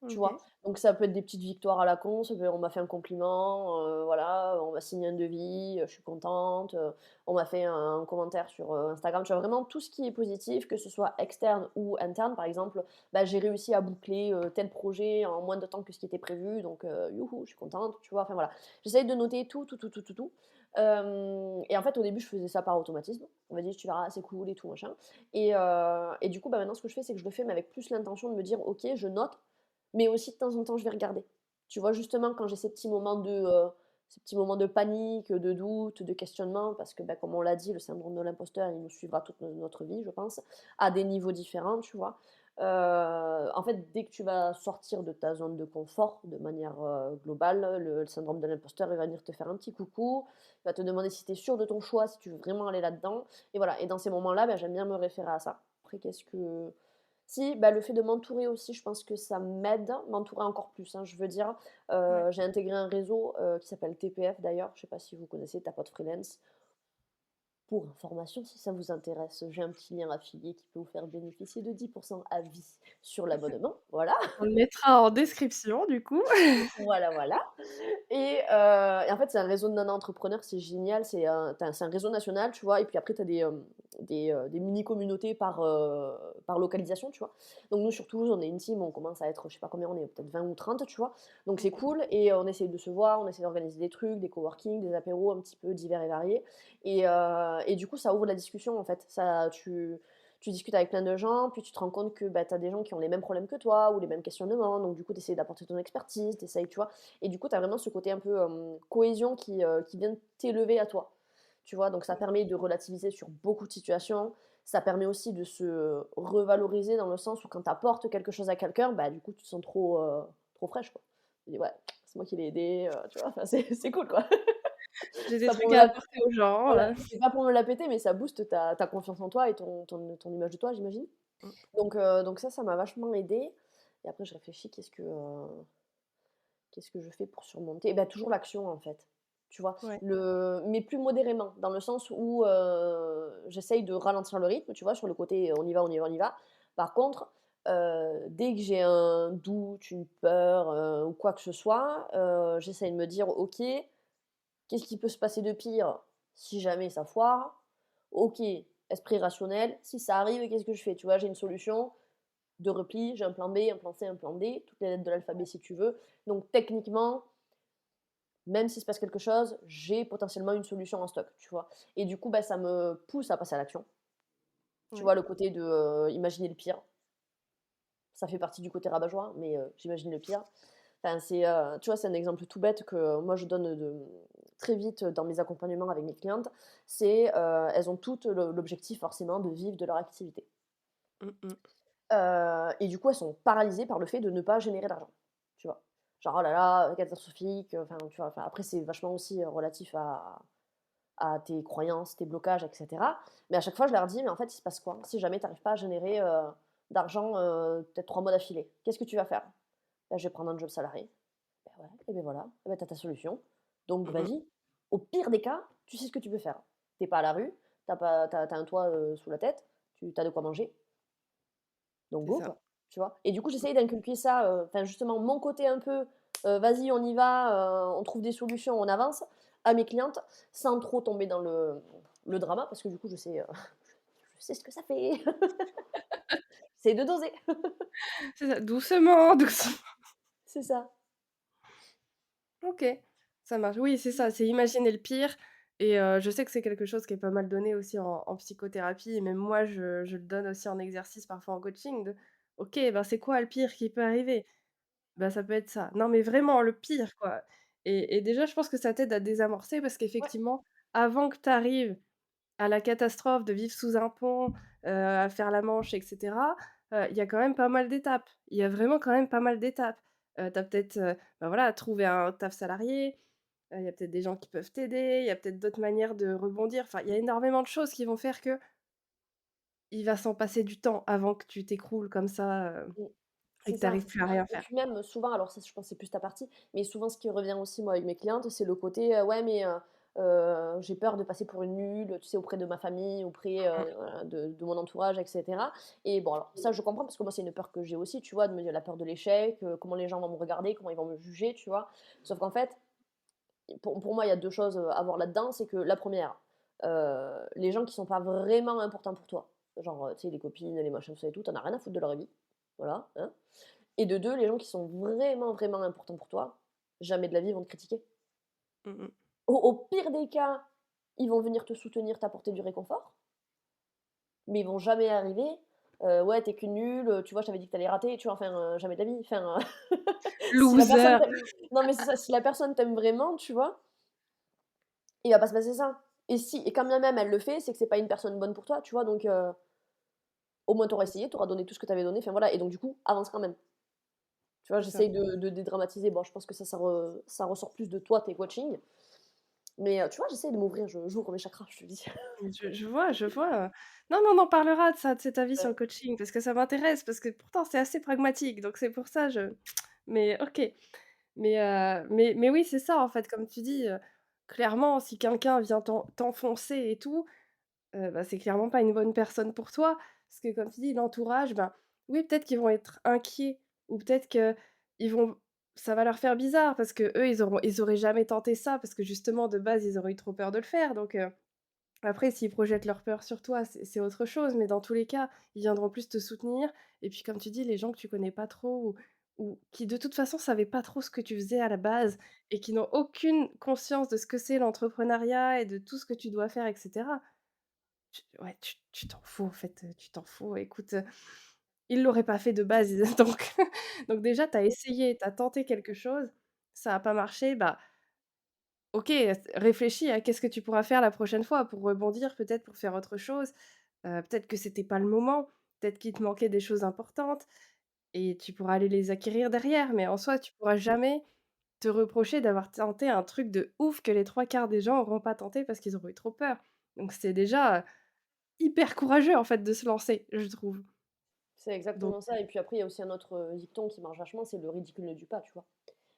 Tu vois? OK. Donc ça peut être des petites victoires à la con, ça peut on m'a fait un compliment, voilà, on m'a signé un devis, je suis contente, on m'a fait un commentaire sur, Instagram. Tu vois? Vraiment tout ce qui est positif, que ce soit externe ou interne. Par exemple, j'ai réussi à boucler, tel projet en moins de temps que ce qui était prévu, donc youhou, je suis contente, tu vois? Enfin voilà. J'essaye de noter tout, tout, tout, tout, tout, tout. Et en fait, au début, je faisais ça par automatisme. On m'a dit: «Tu verras, c'est cool et tout machin» et du coup, maintenant ce que je fais, c'est que je le fais mais avec plus l'intention de me dire: «OK, je note mais aussi de temps en temps, je vais regarder. Tu vois? Justement, quand j'ai ces petits moments de panique, de doute, de questionnement, parce que, comme on l'a dit, le syndrome de l'imposteur, il nous suivra toute notre vie, je pense, à des niveaux différents, tu vois? En fait, dès que tu vas sortir de ta zone de confort, de manière, globale, le syndrome de l'imposteur, il va venir te faire un petit coucou, il va te demander si tu es sûr de ton choix, si tu veux vraiment aller là-dedans et voilà et dans ces moments-là, j'aime bien me référer à ça. Après qu'est-ce que si, le fait de m'entourer aussi, je pense que ça m'aide, m'entourer encore plus, hein, je veux dire. Ouais. J'ai intégré un réseau, qui s'appelle TPF d'ailleurs, je sais pas si vous connaissez, Tapote Freelance. Pour information, si ça vous intéresse, j'ai un petit lien affilié qui peut vous faire bénéficier de 10 à vie sur l'abonnement, voilà. On le mettra en description du coup. Voilà, voilà. Et en fait, c'est un réseau de nanas entrepreneurs, c'est génial, c'est un réseau national, tu vois? Et puis après, tu as des mini communautés par localisation, tu vois? Donc nous, sur Toulouse, on est une team, on commence à être, je sais pas combien on est, peut-être 20 ou 30, tu vois? Donc c'est Mmh. cool et on essaye de se voir, on essaie d'organiser des trucs, des coworking, des apéros un petit peu divers et variés et du coup, ça ouvre la discussion, en fait. Tu discutes avec plein de gens, puis tu te rends compte que, bah, tu as des gens qui ont les mêmes problèmes que toi ou les mêmes questionnements, donc du coup, tu essaies d'apporter ton expertise, tu essayes, tu vois? Et du coup, tu as vraiment ce côté un peu, cohésion qui vient t'élever à toi, tu vois? Donc ça permet de relativiser sur beaucoup de situations. Ça permet aussi de se revaloriser dans le sens où quand tu apportes quelque chose à quelqu'un, bah, du coup, tu te sens trop fraîche, quoi. Tu dis: «Ouais, c'est moi qui l'ai aidé», tu vois? Enfin, c'est cool, quoi. J'ai C'est des pas pour trucs me à la apporter aux gens, Voilà, c'est pas pour me la péter, mais ça booste ta confiance en toi et ton image de toi, j'imagine. Mmh, Donc ça m'a vachement aidée et après je réfléchis, qu'est-ce que je fais pour surmonter? Et bah, toujours l'action, en fait. Tu vois? ouais. Mais plus modérément, dans le sens où, j'essaye de ralentir le rythme, tu vois? Sur le côté, on y va, on y va, on y va. Par contre, dès que j'ai un doute, une peur, ou quoi que ce soit, j'essaye de me dire: «OK, qu'est-ce qui peut se passer de pire si jamais ça foire? OK, esprit rationnel, si ça arrive, qu'est-ce que je fais?» Tu vois? J'ai une solution de repli, j'ai un plan B, un plan C, un plan D, toutes les lettres de l'alphabet si tu veux. Donc techniquement, même s'il se passe quelque chose, j'ai potentiellement une solution en stock, tu vois? Et du coup, bah, ça me pousse à passer à l'action. Tu Ouais. vois, le côté de, imaginer le pire, ça fait partie du côté rabat-joie, mais j'imagine le pire. Enfin, tu vois, c'est un exemple tout bête que moi je donne très vite dans mes accompagnements avec mes clientes. Elles ont toutes l'objectif forcément de vivre de leur activité. Mmh mh. Et du coup, elles sont paralysées par le fait de ne pas générer d'argent, tu vois? Genre: «Oh là là, catastrophique», enfin, tu vois? Enfin, après c'est vachement aussi, relatif à tes croyances, tes blocages et cetera. Mais à chaque fois, je leur dis: «Mais en fait, il se passe quoi si jamais tu arrives pas à générer, d'argent, peut-être 3 mois d'affilée? Qu'est-ce que tu vas faire?» «Bah, je vais prendre un job salarié». «Bah, ouais, et beh, voilà, et bah, tu as ta solution. Donc Mmh mh. vas-y. Au pire des cas, tu sais ce que tu peux faire. Tu es pas à la rue, tu as un toit, sous la tête, tu as de quoi manger, donc C'est go, ça. quoi». Tu vois? Et du coup, j'essaye d'inculquer ça, enfin justement mon côté un peu, «Vas-y, on y va, on trouve des solutions, on avance», à mes clientes, sans trop tomber dans le drama parce que du coup, je sais ce que ça fait. C'est de doser. C'est ça, doucement, doucement. C'est ça. OK, ça marche. Oui, c'est ça, c'est imaginer le pire et je sais que c'est quelque chose qui est pas mal donné aussi en psychothérapie et même moi je le donne aussi en exercice parfois en coaching de: «OK, ben, c'est quoi le pire qui peut arriver?» Bah, ça peut être ça. Non, mais vraiment le pire, quoi et déjà, je pense que ça t'aide à désamorcer parce Ouais, qu'effectivement, avant que tu arrives à la catastrophe de vivre sous un pont, à faire la Manche et cetera, il y a quand même pas mal d'étapes. Il y a vraiment quand même pas mal d'étapes. Tu as peut-être, bah, voilà, trouver un taf salarié, il y a peut-être des gens qui peuvent t'aider, il y a peut-être d'autres manières de rebondir. Enfin, il y a énormément de choses qui vont faire qu'il va s'en passer du temps avant que tu t'écroules comme ça, mmh, et c'est que tu ça, arrives c'est plus à ça. rien Et faire. puis même souvent, alors ça, je pense, c'est plus ta partie, mais souvent ce qui revient aussi moi avec mes clientes, c'est le côté, «Ouais, mais j'ai peur de passer pour une nulle», tu sais, auprès de ma famille, auprès, voilà, de mon entourage et cetera. Et bon, alors ça, je comprends parce que moi, c'est une peur que j'ai aussi, tu vois? De me dire la peur de l'échec, comment les gens vont me regarder, comment ils vont me juger, tu vois? Sauf qu'en fait, pour moi, il y a 2 choses, à voir là-dedans. C'est que la première, les gens qui sont pas vraiment importants pour toi, genre, tu sais, les copines, les machins, tout ça et tout, tu en as rien à foutre de leur vie. Voilà, hein. Et de 2, les gens qui sont vraiment, vraiment importants pour toi, jamais de la vie ils vont te critiquer. Mmh mh. Au pire des cas, ils vont venir te soutenir, t'apporter du réconfort, mais ils vont jamais arriver, «Ouais, tu es qu'une nulle, tu vois, je t'avais dit que tu allais rater», tu vois? Enfin, jamais de la vie. Enfin, si la personne Loser! t'aime non, mais c'est ça, si la personne t'aime vraiment, tu vois? Il va pas se passer ça. Et quand bien même elle le fait, c'est que c'est pas une personne bonne pour toi, tu vois? Donc au moins tu auras C'est ça, essayé, tu auras donné tout ce que tu avais donné, enfin voilà. Et donc du coup, avance quand même. Tu vois? c'est ça. J'essaye de dédramatiser. Bon, je pense que ça ressort plus de toi, tes coachings, mais tu vois, j'essaye de m'ouvrir, j'ouvre mes chakras, je te dis. Je vois, je vois. Non, mais on en parlera de ça, de cet avis sur le Ouais, coaching, parce que ça m'intéresse, parce que pourtant c'est assez pragmatique, donc c'est pour ça mais OK. Mais oui, c'est ça en fait, comme tu dis, clairement si quelqu'un vient t'enfoncer et tout, bah, c'est clairement pas une bonne personne pour toi. Parce que comme tu dis, l'entourage, ben, oui, peut-être qu'ils vont être inquiets ou peut-être qu'ils vont ça va leur faire bizarre parce qu'eux, ils auraient jamais tenté ça parce que justement, de base, ils auraient eu trop peur de le faire donc après s'ils projettent leur peur sur toi, c'est autre chose, mais dans tous les cas, ils viendront plus te soutenir et puis comme tu dis, les gens que tu connais pas trop ou qui de toute façon savaient pas trop ce que tu faisais à la base et qui n'ont aucune conscience de ce que c'est l'entrepreneuriat et de tout ce que tu dois faire et cetera. Tu t'en fous en fait, tu t'en fous. Écoute, ils l'auraient pas fait de base, donc déjà tu as essayé, tu as tenté quelque chose, ça a pas marché, bah, OK, réfléchis à qu'est-ce que tu pourras faire la prochaine fois pour rebondir, peut-être pour faire autre chose. Peut-être que c'était pas le moment, peut-être qu'il te manquait des choses importantes et tu pourras aller les acquérir derrière, mais en soi, tu pourras jamais te reprocher d'avoir tenté un truc de ouf que les 3 quarts des gens auront pas tenté parce qu'ils auront eu trop peur. Donc c'est déjà, hyper courageux en fait de se lancer, je trouve. C'est Donc exactement ça et puis après, il y a aussi un autre, dicton qui marche vachement, c'est «le ridicule ne tue pas», tu vois?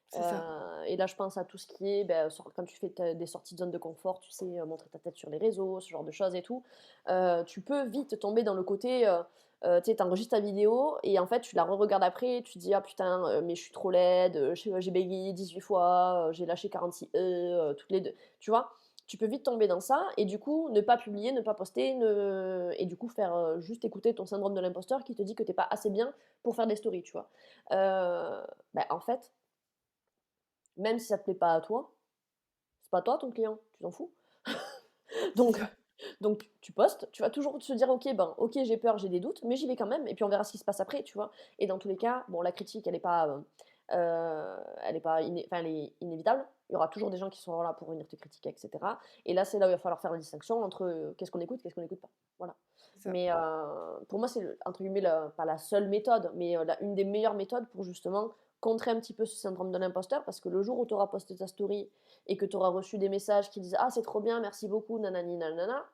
c'est ça. Et là, je pense à tout ce qui est, bah, quand tu fais des sorties de zone de confort, tu sais, montrer ta tête sur les réseaux, ce genre de choses et tout, tu peux vite tomber dans le côté, tu sais, tu ta vidéo et en fait, tu la re-regardes après et tu te dis: «Ah putain, mais je suis trop laide, j'ai bégayé 18 fois, j'ai lâché 46 toutes les 2 tu vois? Tu peux vite tomber dans ça et du coup, ne pas publier, ne pas poster, et du coup faire, juste écouter ton syndrome de l'imposteur qui te dit que t'es pas assez bien pour faire des stories, tu vois? Bah, en fait, même si ça te plaît pas à toi, c'est pas toi ton client, tu t'en fous. C'est Donc ça. donc tu postes, tu vas toujours te dire: «OK, ben, OK, j'ai peur, j'ai des doutes, mais j'y vais quand même et puis on verra ce qui se passe après», tu vois? Et dans tous les cas, bon, la critique, elle est pas enfin, elle est inévitable. Il y aura toujours des gens qui seront là pour venir te critiquer et cetera et là, c'est là où il va falloir faire la distinction entre, qu'est-ce qu'on écoute, qu'est-ce qu'on n'écoute pas. Voilà. C'est ça. Mais pour moi, c'est le entre guillemets, la pas la seule méthode, mais la une des meilleures méthodes pour justement contrer un petit peu ce syndrome de l'imposteur parce que le jour où tu auras posté ta story et que tu auras reçu des messages qui disent: «Ah, c'est trop bien, merci beaucoup, nanani nanana»,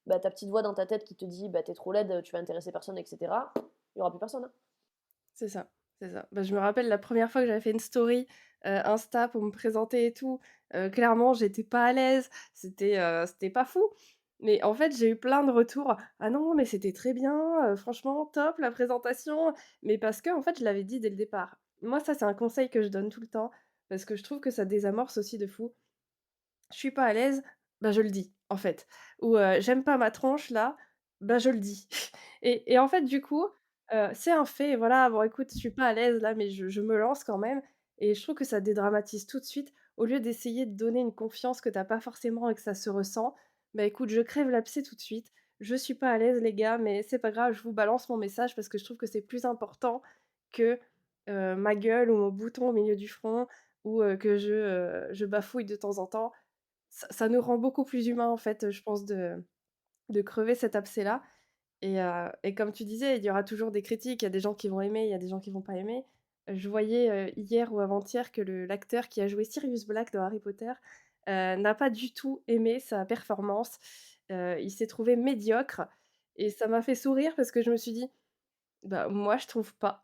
bah, ta petite voix dans ta tête qui te dit: «Bah, tu trop laide, tu vas intéresser personne et cetera», il y aura plus personne, hein. C'est ça, c'est ça. Bah, je me rappelle la première fois que j'avais fait une story, Insta pour me présenter et tout, clairement j'étais pas à l'aise, c'était pas fou. Mais en fait, j'ai eu plein de retours: «Ah non, mais c'était très bien, franchement top la présentation». Mais parce que en fait, je l'avais dit dès le départ. Moi, ça, c'est un conseil que je donne tout le temps parce que je trouve que ça désamorce aussi de fou. Je suis pas à l'aise, bah, je le dis, en fait. Ou, j'aime pas ma tronche là, bah, je le dis. Et en fait, du coup, c'est un fait, voilà, bon écoute, je suis pas à l'aise là, mais je me lance quand même et je trouve que ça dédramatise tout de suite. Au lieu d'essayer de donner une confiance que tu as pas forcément et que ça se ressent, bah, écoute, je crève l'abcès tout de suite. Je suis pas à l'aise les gars, mais c'est pas grave, je vous balance mon message parce que je trouve que c'est plus important que, ma gueule ou mon bouton au milieu du front ou, que je bafouille de temps en temps. Ça nous rend beaucoup plus humains, en fait, je pense de crever cet abcès-là et comme tu disais, il y aura toujours des critiques. Il y a des gens qui vont aimer, il y a des gens qui vont pas aimer. Je voyais, hier ou avant-hier que l'acteur qui a joué Sirius Black dans Harry Potter, n'a pas du tout aimé sa performance. Il s'est trouvé médiocre et ça m'a fait sourire parce que je me suis dit: «Bah, moi, je trouve pas».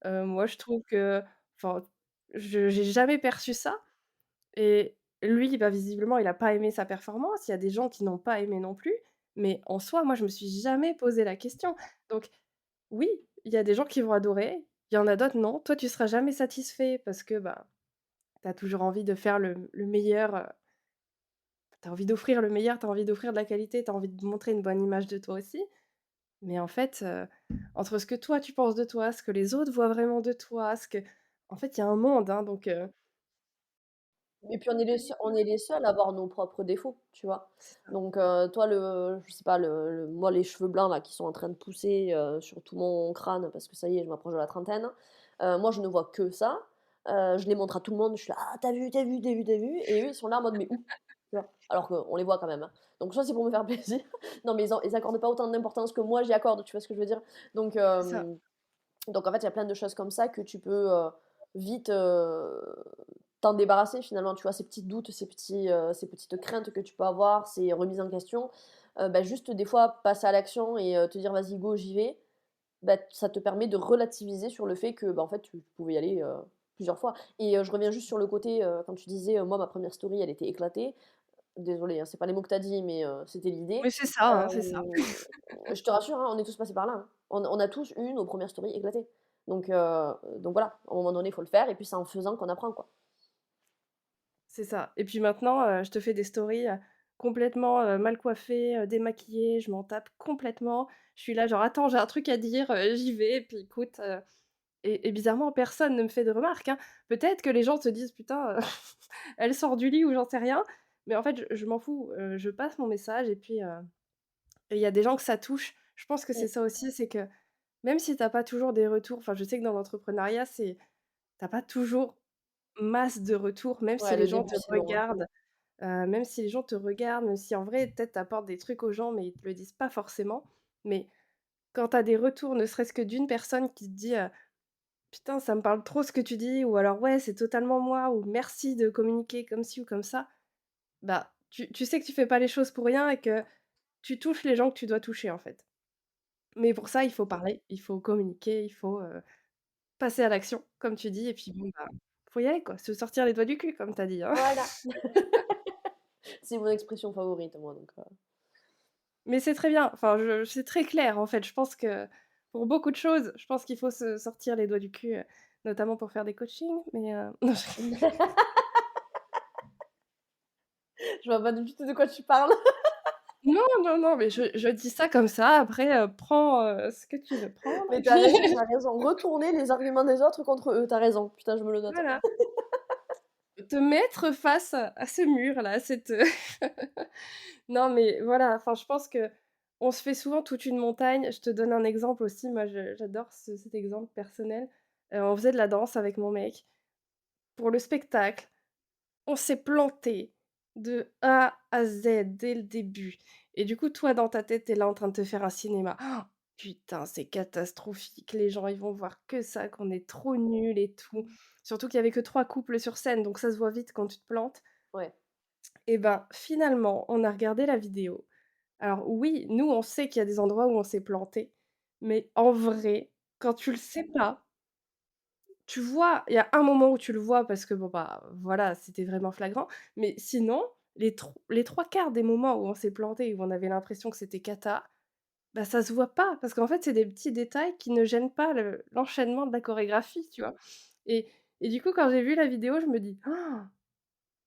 Moi, je trouve que enfin, je j'ai jamais perçu ça et lui, bah, visiblement, il a pas aimé sa performance. Il y a des gens qui n'ont pas aimé non plus, mais en soi, moi, je me suis jamais posé la question. Donc oui, il y a des gens qui vont adorer, il y en a d'autres non. Toi, tu seras jamais satisfait parce que, bah, tu as toujours envie de faire le meilleur, tu as envie d'offrir le meilleur, tu as envie d'offrir de la qualité, tu as envie de montrer une bonne image de toi aussi. Mais en fait, entre ce que toi, tu penses de toi, ce que les autres voient vraiment de toi, ce que en fait, il y a un monde, hein, donc Et puis on est les seuls à avoir nos propres défauts, tu vois? c'est ça, Donc toi je sais pas moi les cheveux blancs là qui sont en train de pousser, sur tout mon crâne parce que ça y est, je m'approche de la trentaine, moi je ne vois que ça, je les montre à tout le monde, je suis là: «Ah t'as vu, t'as vu, t'as vu, t'as vu?» et eux ils sont là en mode: «Mais où?» Tu vois? Alors qu'on les voit quand même, hein. Donc soit c'est pour me faire plaisir, non mais ils accordent pas autant d'importance que moi j'y accorde, tu vois ce que je veux dire? Donc c'est ça. donc en fait, il y a plein de choses comme ça que tu peux, vite, t'en débarrasser finalement, tu vois? Ces petits doutes, ces petites craintes que tu peux avoir, ces remises en question, bah, juste des fois passer à l'action et te dire: «Vas-y go, j'y vais», bah, ça te permet de relativiser sur le fait que, bah, en fait, tu pouvais y aller, plusieurs fois et je reviens juste sur le côté, quand tu disais, moi ma première story elle était éclatée. Désolée, hein, c'est pas les mots que tu as dit, mais c'était l'idée. Mais c'est ça, hein, c'est ça. Je te rassure, hein, on est tous passés par là, hein. On a tous eu nos premières stories éclatées. Donc voilà, à un moment donné, il faut le faire et puis c'est en faisant qu'on apprend, quoi. C'est ça et puis maintenant, je te fais des stories, complètement, mal coiffées, démaquillées, je m'en tape complètement. Je suis là genre: «Attends, j'ai un truc à dire, j'y vais» et puis écoute, et bizarrement personne ne me fait de remarques, hein. Peut-être que les gens se disent: «Putain, elle sort du lit» ou j'en sais rien, mais en fait je m'en fous, je passe mon message et puis, et il y a des gens que ça touche. Je pense que c'est Mmh. ça aussi, c'est que même si tu as pas toujours des retours, enfin je sais que dans l'entrepreneuriat, c'est tu as pas toujours masse de retours, même si Ouais, les le gens début, te c'est long, hein. regardent, même si les gens te regardent, même si en vrai peut-être tu apportes des trucs aux gens, mais ils te le disent pas forcément. Mais quand tu as des retours, ne serait-ce que d'une personne qui te dit, «Putain, ça me parle trop ce que tu dis» ou alors: «Ouais, c'est totalement moi» ou «Merci de communiquer comme ci ou comme ça», bah, tu sais que tu fais pas les choses pour rien et que tu touches les gens que tu dois toucher, en fait. Mais pour ça, il faut parler, il faut communiquer, il faut, passer à l'action, comme tu dis et puis bon, bah, faut y aller, quoi, se sortir les doigts du cul, comme tu as dit, hein. Voilà, c'est mon expression favorite, moi, Mais c'est très bien, enfin, je c'est très clair, en fait. Je pense que pour beaucoup de choses, je pense qu'il faut se sortir les doigts du cul, notamment pour faire des coachings, mais non, je vois pas du tout de quoi tu parles. non, non, non, mais je dis ça comme ça, après, prends, ce que tu veux prendre et Mais tu puis as raison, tu as raison. Retourner les arguments des autres contre eux, tu as raison. Putain, je me le note. voilà. Te mettre face à ce mur-là, à cette, non, mais voilà, enfin, je pense qu'on se fait souvent toute une montagne. Je te donne un exemple aussi, moi, j'adore cet exemple personnel. On faisait de la danse avec mon mec pour le spectacle. On s'est planté de A à Z dès le début et du coup, toi, dans ta tête, tu es là en train de te faire un cinéma. Oh, putain, c'est catastrophique, les gens, ils vont voir que ça, qu'on est trop nuls et tout. Surtout qu'il y avait que 3 couples sur scène, donc ça se voit vite quand tu te plantes Ouais. et ben, finalement, on a regardé la vidéo. Alors oui, nous, on sait qu'il y a des endroits où on s'est planté, mais en vrai, quand tu le sais pas, tu vois, il y a un moment où tu le vois parce que bon, bah, voilà, c'était vraiment flagrant, mais sinon, les 3/4 des moments où on s'est planté, où on avait l'impression que c'était cata, bah, ça se voit pas parce qu'en fait, c'est des petits détails qui ne gênent pas l'enchaînement de la chorégraphie, tu vois? Et et du coup, quand j'ai vu la vidéo, je me dis: «Ah,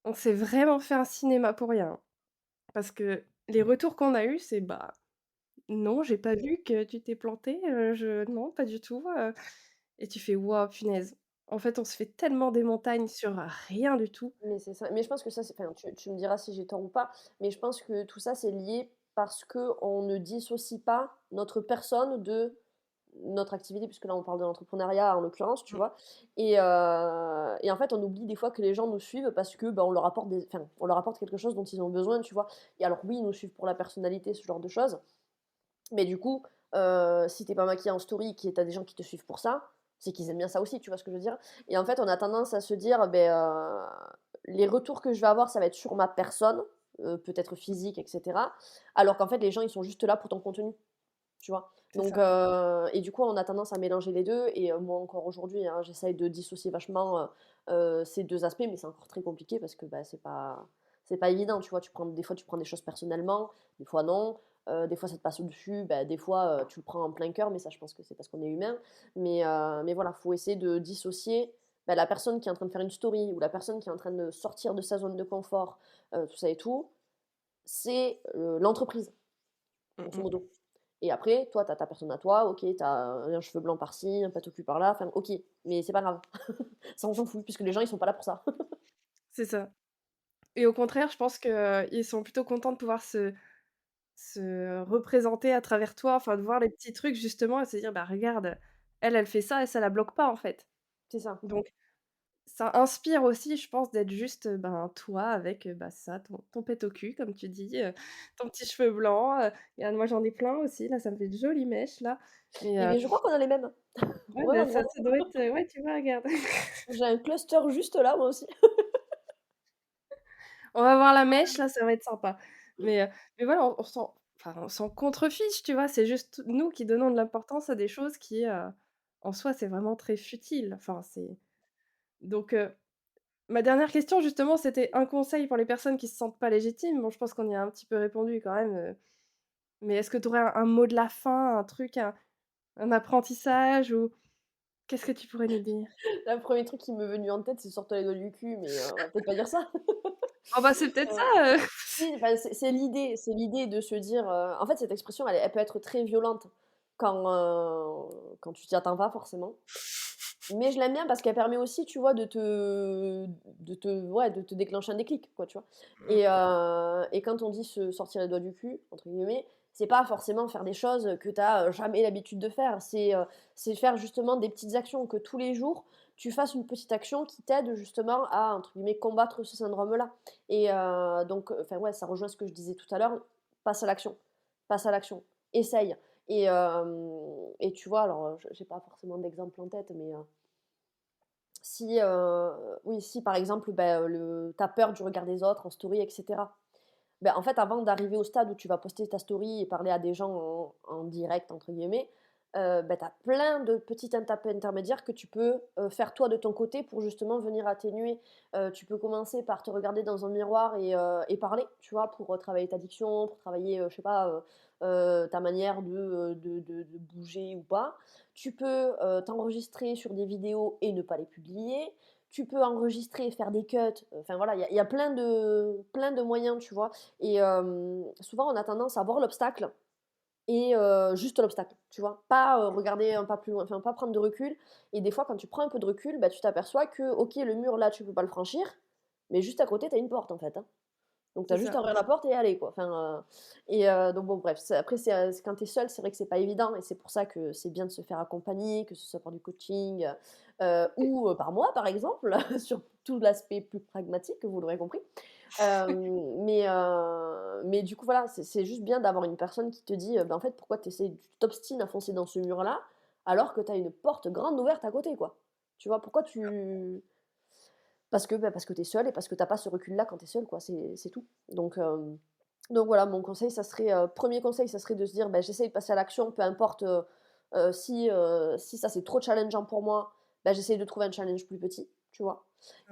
on s'est vraiment fait un cinéma pour rien». Parce que les retours qu'on a eus, c'est: «Bah, non, j'ai pas vu que tu t'es planté, je non, pas du tout», et tu fais: «Waouh, punaise». En fait, on se fait tellement des montagnes sur rien du tout. Mais c'est ça. Mais je pense que ça, c'est enfin, tu me diras si j'ai tort ou pas, mais je pense que tout ça, c'est lié parce qu'on ne dissocie pas notre personne de notre activité, puisque là, on parle de l'entrepreneuriat en l'occurrence, tu Mmh, vois? Et en fait, on oublie des fois que les gens nous suivent parce que, bah, on leur apporte quelque chose dont ils ont besoin, tu vois? Et alors oui, ils nous suivent pour la personnalité, ce genre de choses, mais du coup, si tu es pas maquillée en story, que tu as des gens qui te suivent pour ça, c'est qu'ils aiment bien ça aussi, tu vois ce que je veux dire? Et en fait, on a tendance à se dire: «Beh, les retours que je vais avoir, ça va être sur ma personne, peut-être physique et cetera», alors qu'en fait, les gens, ils sont juste là pour ton contenu, tu vois? c'est ça. Et du coup, on a tendance à mélanger les 2 et moi encore aujourd'hui, hein, j'essaye de dissocier vachement, ces 2 aspects, mais c'est encore très compliqué parce que, bah, c'est pas évident, tu vois? Des fois, tu prends des choses personnellement, des fois non, des fois ça te passe au-dessus, bah, des fois, tu le prends en plein cœur, mais ça, je pense que c'est parce qu'on est humain. Mais voilà, faut essayer de dissocier, bah, la personne qui est en train de faire une story ou la personne qui est en train de sortir de sa zone de confort, tout ça et tout, c'est, l'entreprise, Mmh grosso mh. modo. Et après, toi, tu as ta personne à toi, OK, tu as un cheveu blanc par-ci, un patocu par-là, enfin OK, mais c'est pas grave. Ça, on s'en fout puisque les gens, ils sont pas là pour ça. C'est ça et au contraire, je pense qu'ils sont plutôt contents de pouvoir se représenter à travers toi, enfin, de voir les petits trucs justement et se dire: «Bah, regarde, elle, elle fait ça et ça la bloque pas, en fait». C'est ça. Donc ça inspire aussi, je pense, d'être juste, ben, toi avec, bah, ça, ton pet au cul comme tu dis, ton petit cheveu blanc, regarde moi j'en ai plein aussi là, ça me fait de jolies mèches là, mais Et beh, je crois qu'on a les mêmes. ouais, Ouais, bah, ouais, ça vraiment. doit être, ouais, tu vois, regarde. J'ai un cluster juste là, moi aussi. On va voir la mèche là, ça va être sympa. Mais mais voilà, on s'en contrefiche, tu vois? C'est juste nous qui donnons de l'importance à des choses qui, en soi, c'est vraiment très futile. Enfin, c'est donc Ma dernière question justement, c'était un conseil pour les personnes qui se sentent pas légitimes. Bon, je pense qu'on y a un petit peu répondu quand même, mais est-ce que tu aurais un mot de la fin, un truc, un apprentissage ou qu'est-ce que tu pourrais nous dire? Le premier truc qui m'est venu en tête, c'est: «Sors-toi les doigts du cul», mais on va peut-être pas dire ça. Oh bah, c'est peut-être Heu, ça, si, enfin, c'est l'idée de se dire, en fait, cette expression, elle peut être très violente quand tu t'y attends pas forcément. Mais je l'aime bien parce qu'elle permet aussi, tu vois, de te déclencher un déclic, quoi, tu vois? Et quand on dit se «sortir les doigts du cul» entre guillemets, c'est pas forcément faire des choses que tu as, jamais l'habitude de faire. C'est faire justement des petites actions, que tous les jours, tu fasses une petite action qui t'aide justement à, entre guillemets, «combattre» ce syndrome-là. Donc enfin, ouais, ça rejoint ce que je disais tout à l'heure, passe à l'action, passe à l'action, essaye. Et tu vois, alors, j'ai pas forcément d'exemple en tête, mais si, oui, si par exemple, le tu as peur du regard des autres en story et cetera. En fait, avant d'arriver au stade où tu vas poster ta story et parler à des gens en «direct» entre guillemets, tu as plein de petites étapes intermédiaires que tu peux, faire toi de ton côté pour justement venir atténuer. Tu peux commencer par te regarder dans un miroir et parler, tu vois? Pour, travailler ta diction, pour travailler, je sais pas, ta manière de bouger ou pas. Tu peux, t'enregistrer sur des vidéos et ne pas les publier. Tu peux enregistrer et faire des cuts, enfin voilà, il y a plein de moyens, tu vois? Souvent on a tendance à voir l'obstacle et juste l'obstacle, tu vois? Pas, regarder un pas plus loin, enfin pas prendre de recul. Et des fois quand tu prends un peu de recul, tu t'aperçois que, OK, le mur là, tu peux pas le franchir, mais juste à côté, tu as une porte en fait, hein. Donc tu as C'est juste à ça. ouvrir la porte et aller quoi. Enfin, donc bon bref, c'est quand tu es seul, c'est vrai que c'est pas évident et c'est pour ça que c'est bien de se faire accompagner, que ce soit par du coaching, Et ou par moi par exemple, sur tout l'aspect plus pragmatique, vous l'aurez compris. Mais du coup voilà, c'est juste bien d'avoir une personne qui te dit, en fait pourquoi tu t'obstines à foncer dans ce mur-là, alors que tu as une porte grande ouverte à côté quoi. Tu vois? Pourquoi tu parce que tu es seul et parce que tu as pas ce recul-là quand tu es seul, quoi, c'est tout. Donc voilà, mon conseil, ça serait, 1er conseil, ça serait de se dire: «J'essaye de passer à l'action, peu importe, si ça c'est trop challengeant pour moi, j'essaye de trouver un challenge plus petit», tu vois?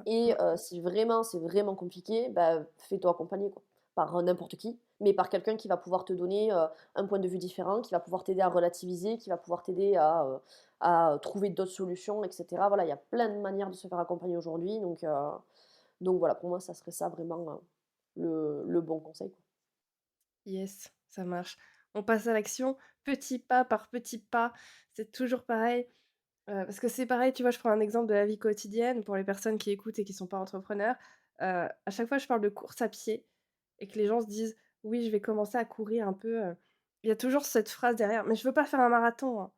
Et si vraiment c'est vraiment compliqué, fais-toi accompagner, quoi, par, n'importe qui, mais par quelqu'un qui va pouvoir te donner, un point de vue différent, qui va pouvoir t'aider à relativiser, qui va pouvoir t'aider à trouver d'autres solutions et cetera. Voilà, il y a plein de manières de se faire accompagner aujourd'hui, donc voilà, pour moi, ça serait ça vraiment, le bon conseil, quoi. yes, ça marche. On passe à l'action, petit pas par petit pas. C'est toujours pareil, parce que c'est pareil, tu vois, je prends un exemple de la vie quotidienne pour les personnes qui écoutent et qui sont pas entrepreneurs. À chaque fois, je parle de course à pied et que les gens se disent: «Oui, je vais commencer à courir un peu», il y a toujours cette phrase derrière: «Mais je veux pas faire un marathon, hein».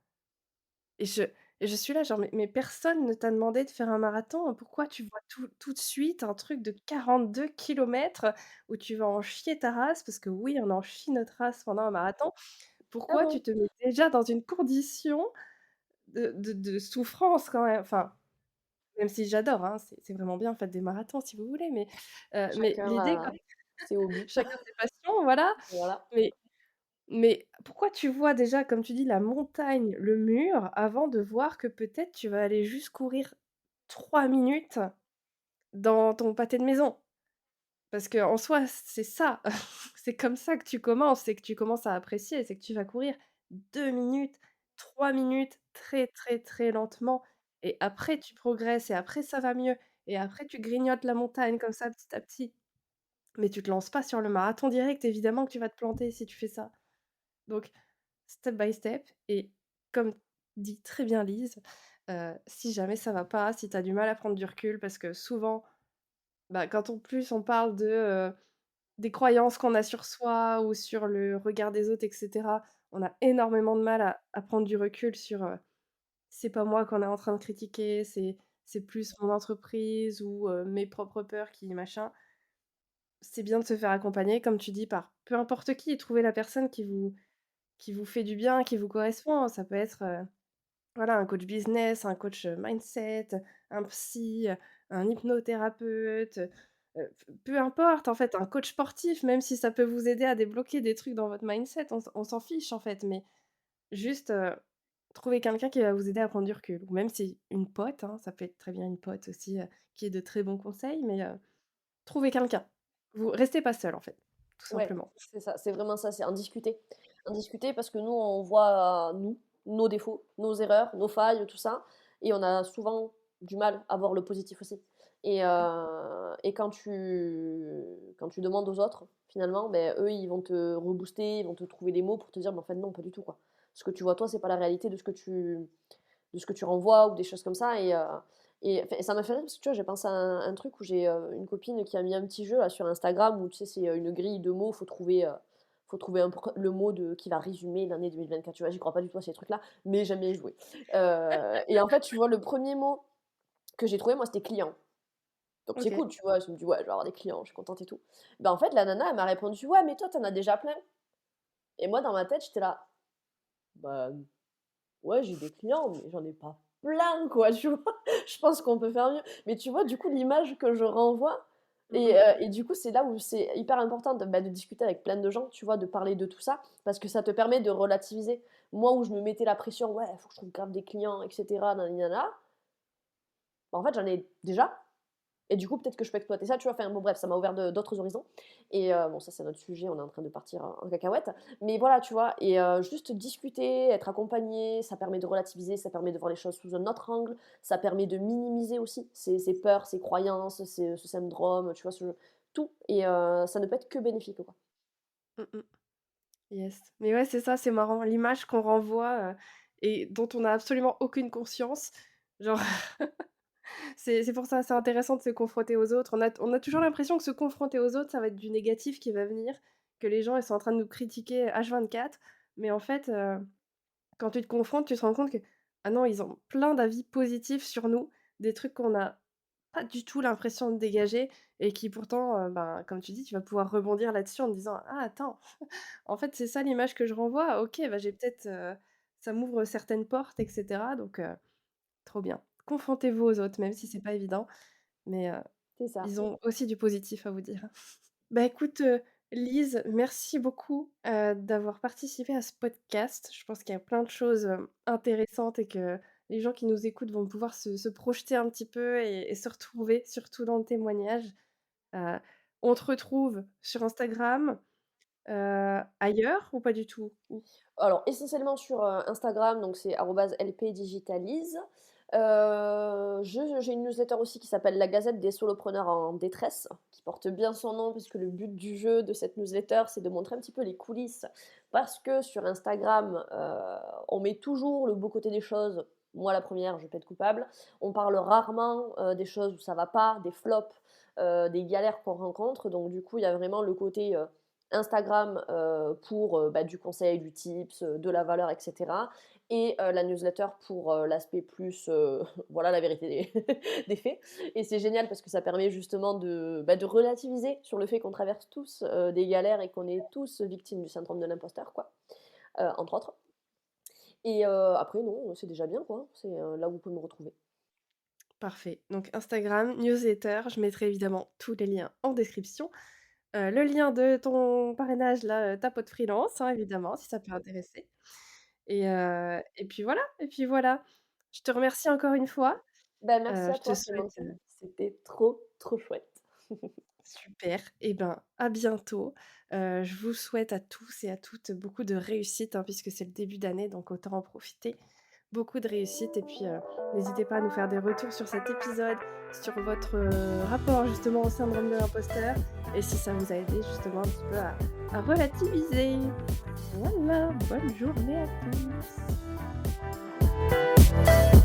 Et je suis là genre: «Mais personne ne t'a demandé de faire un marathon, pourquoi tu vois tout de suite un truc de 42 kilomètres où tu vas en chier ta race?» parce que oui, on en chie notre race pendant un marathon. Ah Pourquoi tu bon? te mets déjà dans une condition de souffrance quand même? Enfin, même si j'adore, hein, c'est vraiment bien, faites des marathons si vous voulez, mais Chacun l'idée quand a ses hobbies. chacun ses passions, voilà, Voilà. mais pourquoi tu vois déjà, comme tu dis, la montagne, le mur, avant de voir que peut-être tu vas aller juste courir 3 minutes dans ton pâté de maison? Parce qu'en soi, c'est ça, c'est comme ça que tu commences, c'est que tu commences à apprécier, c'est que tu vas courir 2 minutes, 3 minutes, très, très, très lentement et après tu progresses et après ça va mieux et après tu grignotes la montagne comme ça petit à petit. Mais tu te lances pas sur le marathon direct, évidemment que tu vas te planter si tu fais ça. Donc step by step et comme dit très bien Lise, si jamais ça va pas, si tu as du mal à prendre du recul parce que souvent, quand en plus on parle des croyances qu'on a sur soi ou sur le regard des autres et cetera, on a énormément de mal à prendre du recul sur, c'est pas moi qu'on est en train de critiquer, c'est plus mon entreprise ou, mes propres peurs qui machin. C'est bien de se faire accompagner comme tu dis par peu importe qui et trouver la personne qui vous fait du bien, qui vous correspond. Ça peut être, voilà, un coach business, un coach, mindset, un psy, un hypnothérapeute, peu importe en fait, un coach sportif, même si ça peut vous aider à débloquer des trucs dans votre mindset, on s'en fiche en fait, mais juste, trouver quelqu'un qui va vous aider à prendre du recul ou même si une pote, hein, ça peut être très bien une pote aussi, qui ait de très bons conseils, mais trouver quelqu'un. Vous restez pas seul en fait, tout Ouais, simplement. c'est ça, c'est vraiment ça, c'est en discuter. En discuter parce que nous, on voit, nous, nos défauts, nos erreurs, nos failles, tout ça et on a souvent du mal à voir le positif aussi et quand tu demandes aux autres, finalement, beh, eux, ils vont te rebooster, ils vont te trouver des mots pour te dire: «Mais en fait, non, pas du tout, quoi. Ce que tu vois, toi, c'est pas la réalité de ce que tu renvoies ou des choses comme ça et enfin, ça m'a fait rire parce que tu vois, j'ai pensé à un truc où j'ai, une copine qui a mis un petit jeu là sur Instagram où tu sais, c'est, une grille de mots, faut trouver le mot qui va résumer l'année 2024, tu vois? J'y crois pas du tout à ces trucs-là, mais j'aime bien y jouer. Et en fait, tu vois, le premier mot que j'ai trouvé, moi, c'était client. Donc c'est OK. cool, tu vois? Je me dis: «Ouais, je vais avoir des clients, je suis contente et tout». Ben, en fait, la nana, elle m'a répondu: «Ouais, mais toi, tu en as déjà plein». Et moi, dans ma tête, j'étais là: «Bah, ouais, j'ai des clients, mais j'en ai pas plein, quoi, tu vois? Je pense qu'on peut faire mieux. Mais tu vois, du coup, l'image que je renvoie Mmh et mh. et du coup, c'est là où c'est hyper important de discuter avec plein de gens, tu vois? De parler de tout ça, parce que ça te permet de relativiser. Moi, où je me mettais la pression: «Ouais, il faut que je trouve grave des clients et cetera, nanani nanana», bah, en fait, j'en ai déjà et du coup, peut-être que je peux exploiter ça, tu vois? Enfin, bon, bref, ça m'a ouvert d'autres horizons et bon, ça, c'est un autre sujet, on est en train de partir en cacahuète. Mais voilà, tu vois? Et juste discuter, être accompagné, ça permet de relativiser, ça permet de voir les choses sous un autre angle, ça permet de minimiser aussi ses peurs, ses croyances, ce syndrome, tu vois? Tout et ça ne peut être que bénéfique, quoi. Mmh mh. Yes. Mais ouais, c'est ça, c'est marrant, l'image qu'on renvoie, et dont on a absolument aucune conscience, genre c'est pour ça, c'est intéressant de se confronter aux autres. On a toujours l'impression que se confronter aux autres, ça va être du négatif qui va venir, que les gens, ils sont en train de nous critiquer H24, mais en fait, quand tu te confrontes, tu te rends compte que, ah non, ils ont plein d'avis positifs sur nous, des trucs qu'on n'a pas du tout l'impression de dégager et qui pourtant, ben, comme tu dis, tu vas pouvoir rebondir là-dessus en te disant: «Ah attends, en fait, c'est ça l'image que je renvoie. OK, bah, j'ai peut-être, ça m'ouvre certaines portes et cetera», donc trop bien. Confrontez-vous aux autres, même si c'est pas évident, mais C'est ça. ils ont aussi du positif à vous dire. Bah, écoute, Lise, merci beaucoup, d'avoir participé à ce podcast. Je pense qu'il y a plein de choses, intéressantes et que les gens qui nous écoutent vont pouvoir se projeter un petit peu et se retrouver, surtout dans le témoignage. Heu, on te retrouve sur Instagram, ailleurs ou pas du tout? Ou Alors essentiellement sur, Instagram, donc c'est @lpdigitalise. J'ai une newsletter aussi qui s'appelle La Gazette des solopreneurs en détresse, qui porte bien son nom puisque le but du jeu de cette newsletter, c'est de montrer un petit peu les coulisses. Parce que sur Instagram, on met toujours le beau côté des choses. Moi la première, je plaide coupable. On parle rarement, des choses où ça va pas, des flops, des galères qu'on rencontre. Donc du coup, il y a vraiment le côté, Instagram, pour, bah, du conseil, du tips, de la valeur et cetera et la newsletter pour, l'aspect plus, voilà la vérité des des faits et c'est génial parce que ça permet justement de relativiser sur le fait qu'on traverse tous, des galères et qu'on est tous victimes du syndrome de l'imposteur quoi, entre autres et après non, c'est déjà bien quoi, c'est, là où vous pouvez me retrouver. parfait. Donc Instagram, newsletter, je mettrai évidemment tous les liens en description. Le lien de ton parrainage là, ta pote freelance, hein, évidemment, si ça peut intéresser et puis voilà et puis voilà. Je te remercie encore une fois. Bah, merci à Je te toi souhaite, Clémentine, c'était trop, trop chouette. super et ben, à bientôt. Je vous souhaite à tous et à toutes beaucoup de réussite, hein, puisque c'est le début d'année, donc autant en profiter. Beaucoup de réussite et puis, n'hésitez pas à nous faire des retours sur cet épisode, sur votre, rapport justement au syndrome de l'imposteur et si ça vous a aidé justement un petit peu à relativiser. Voilà, bonne journée à tous.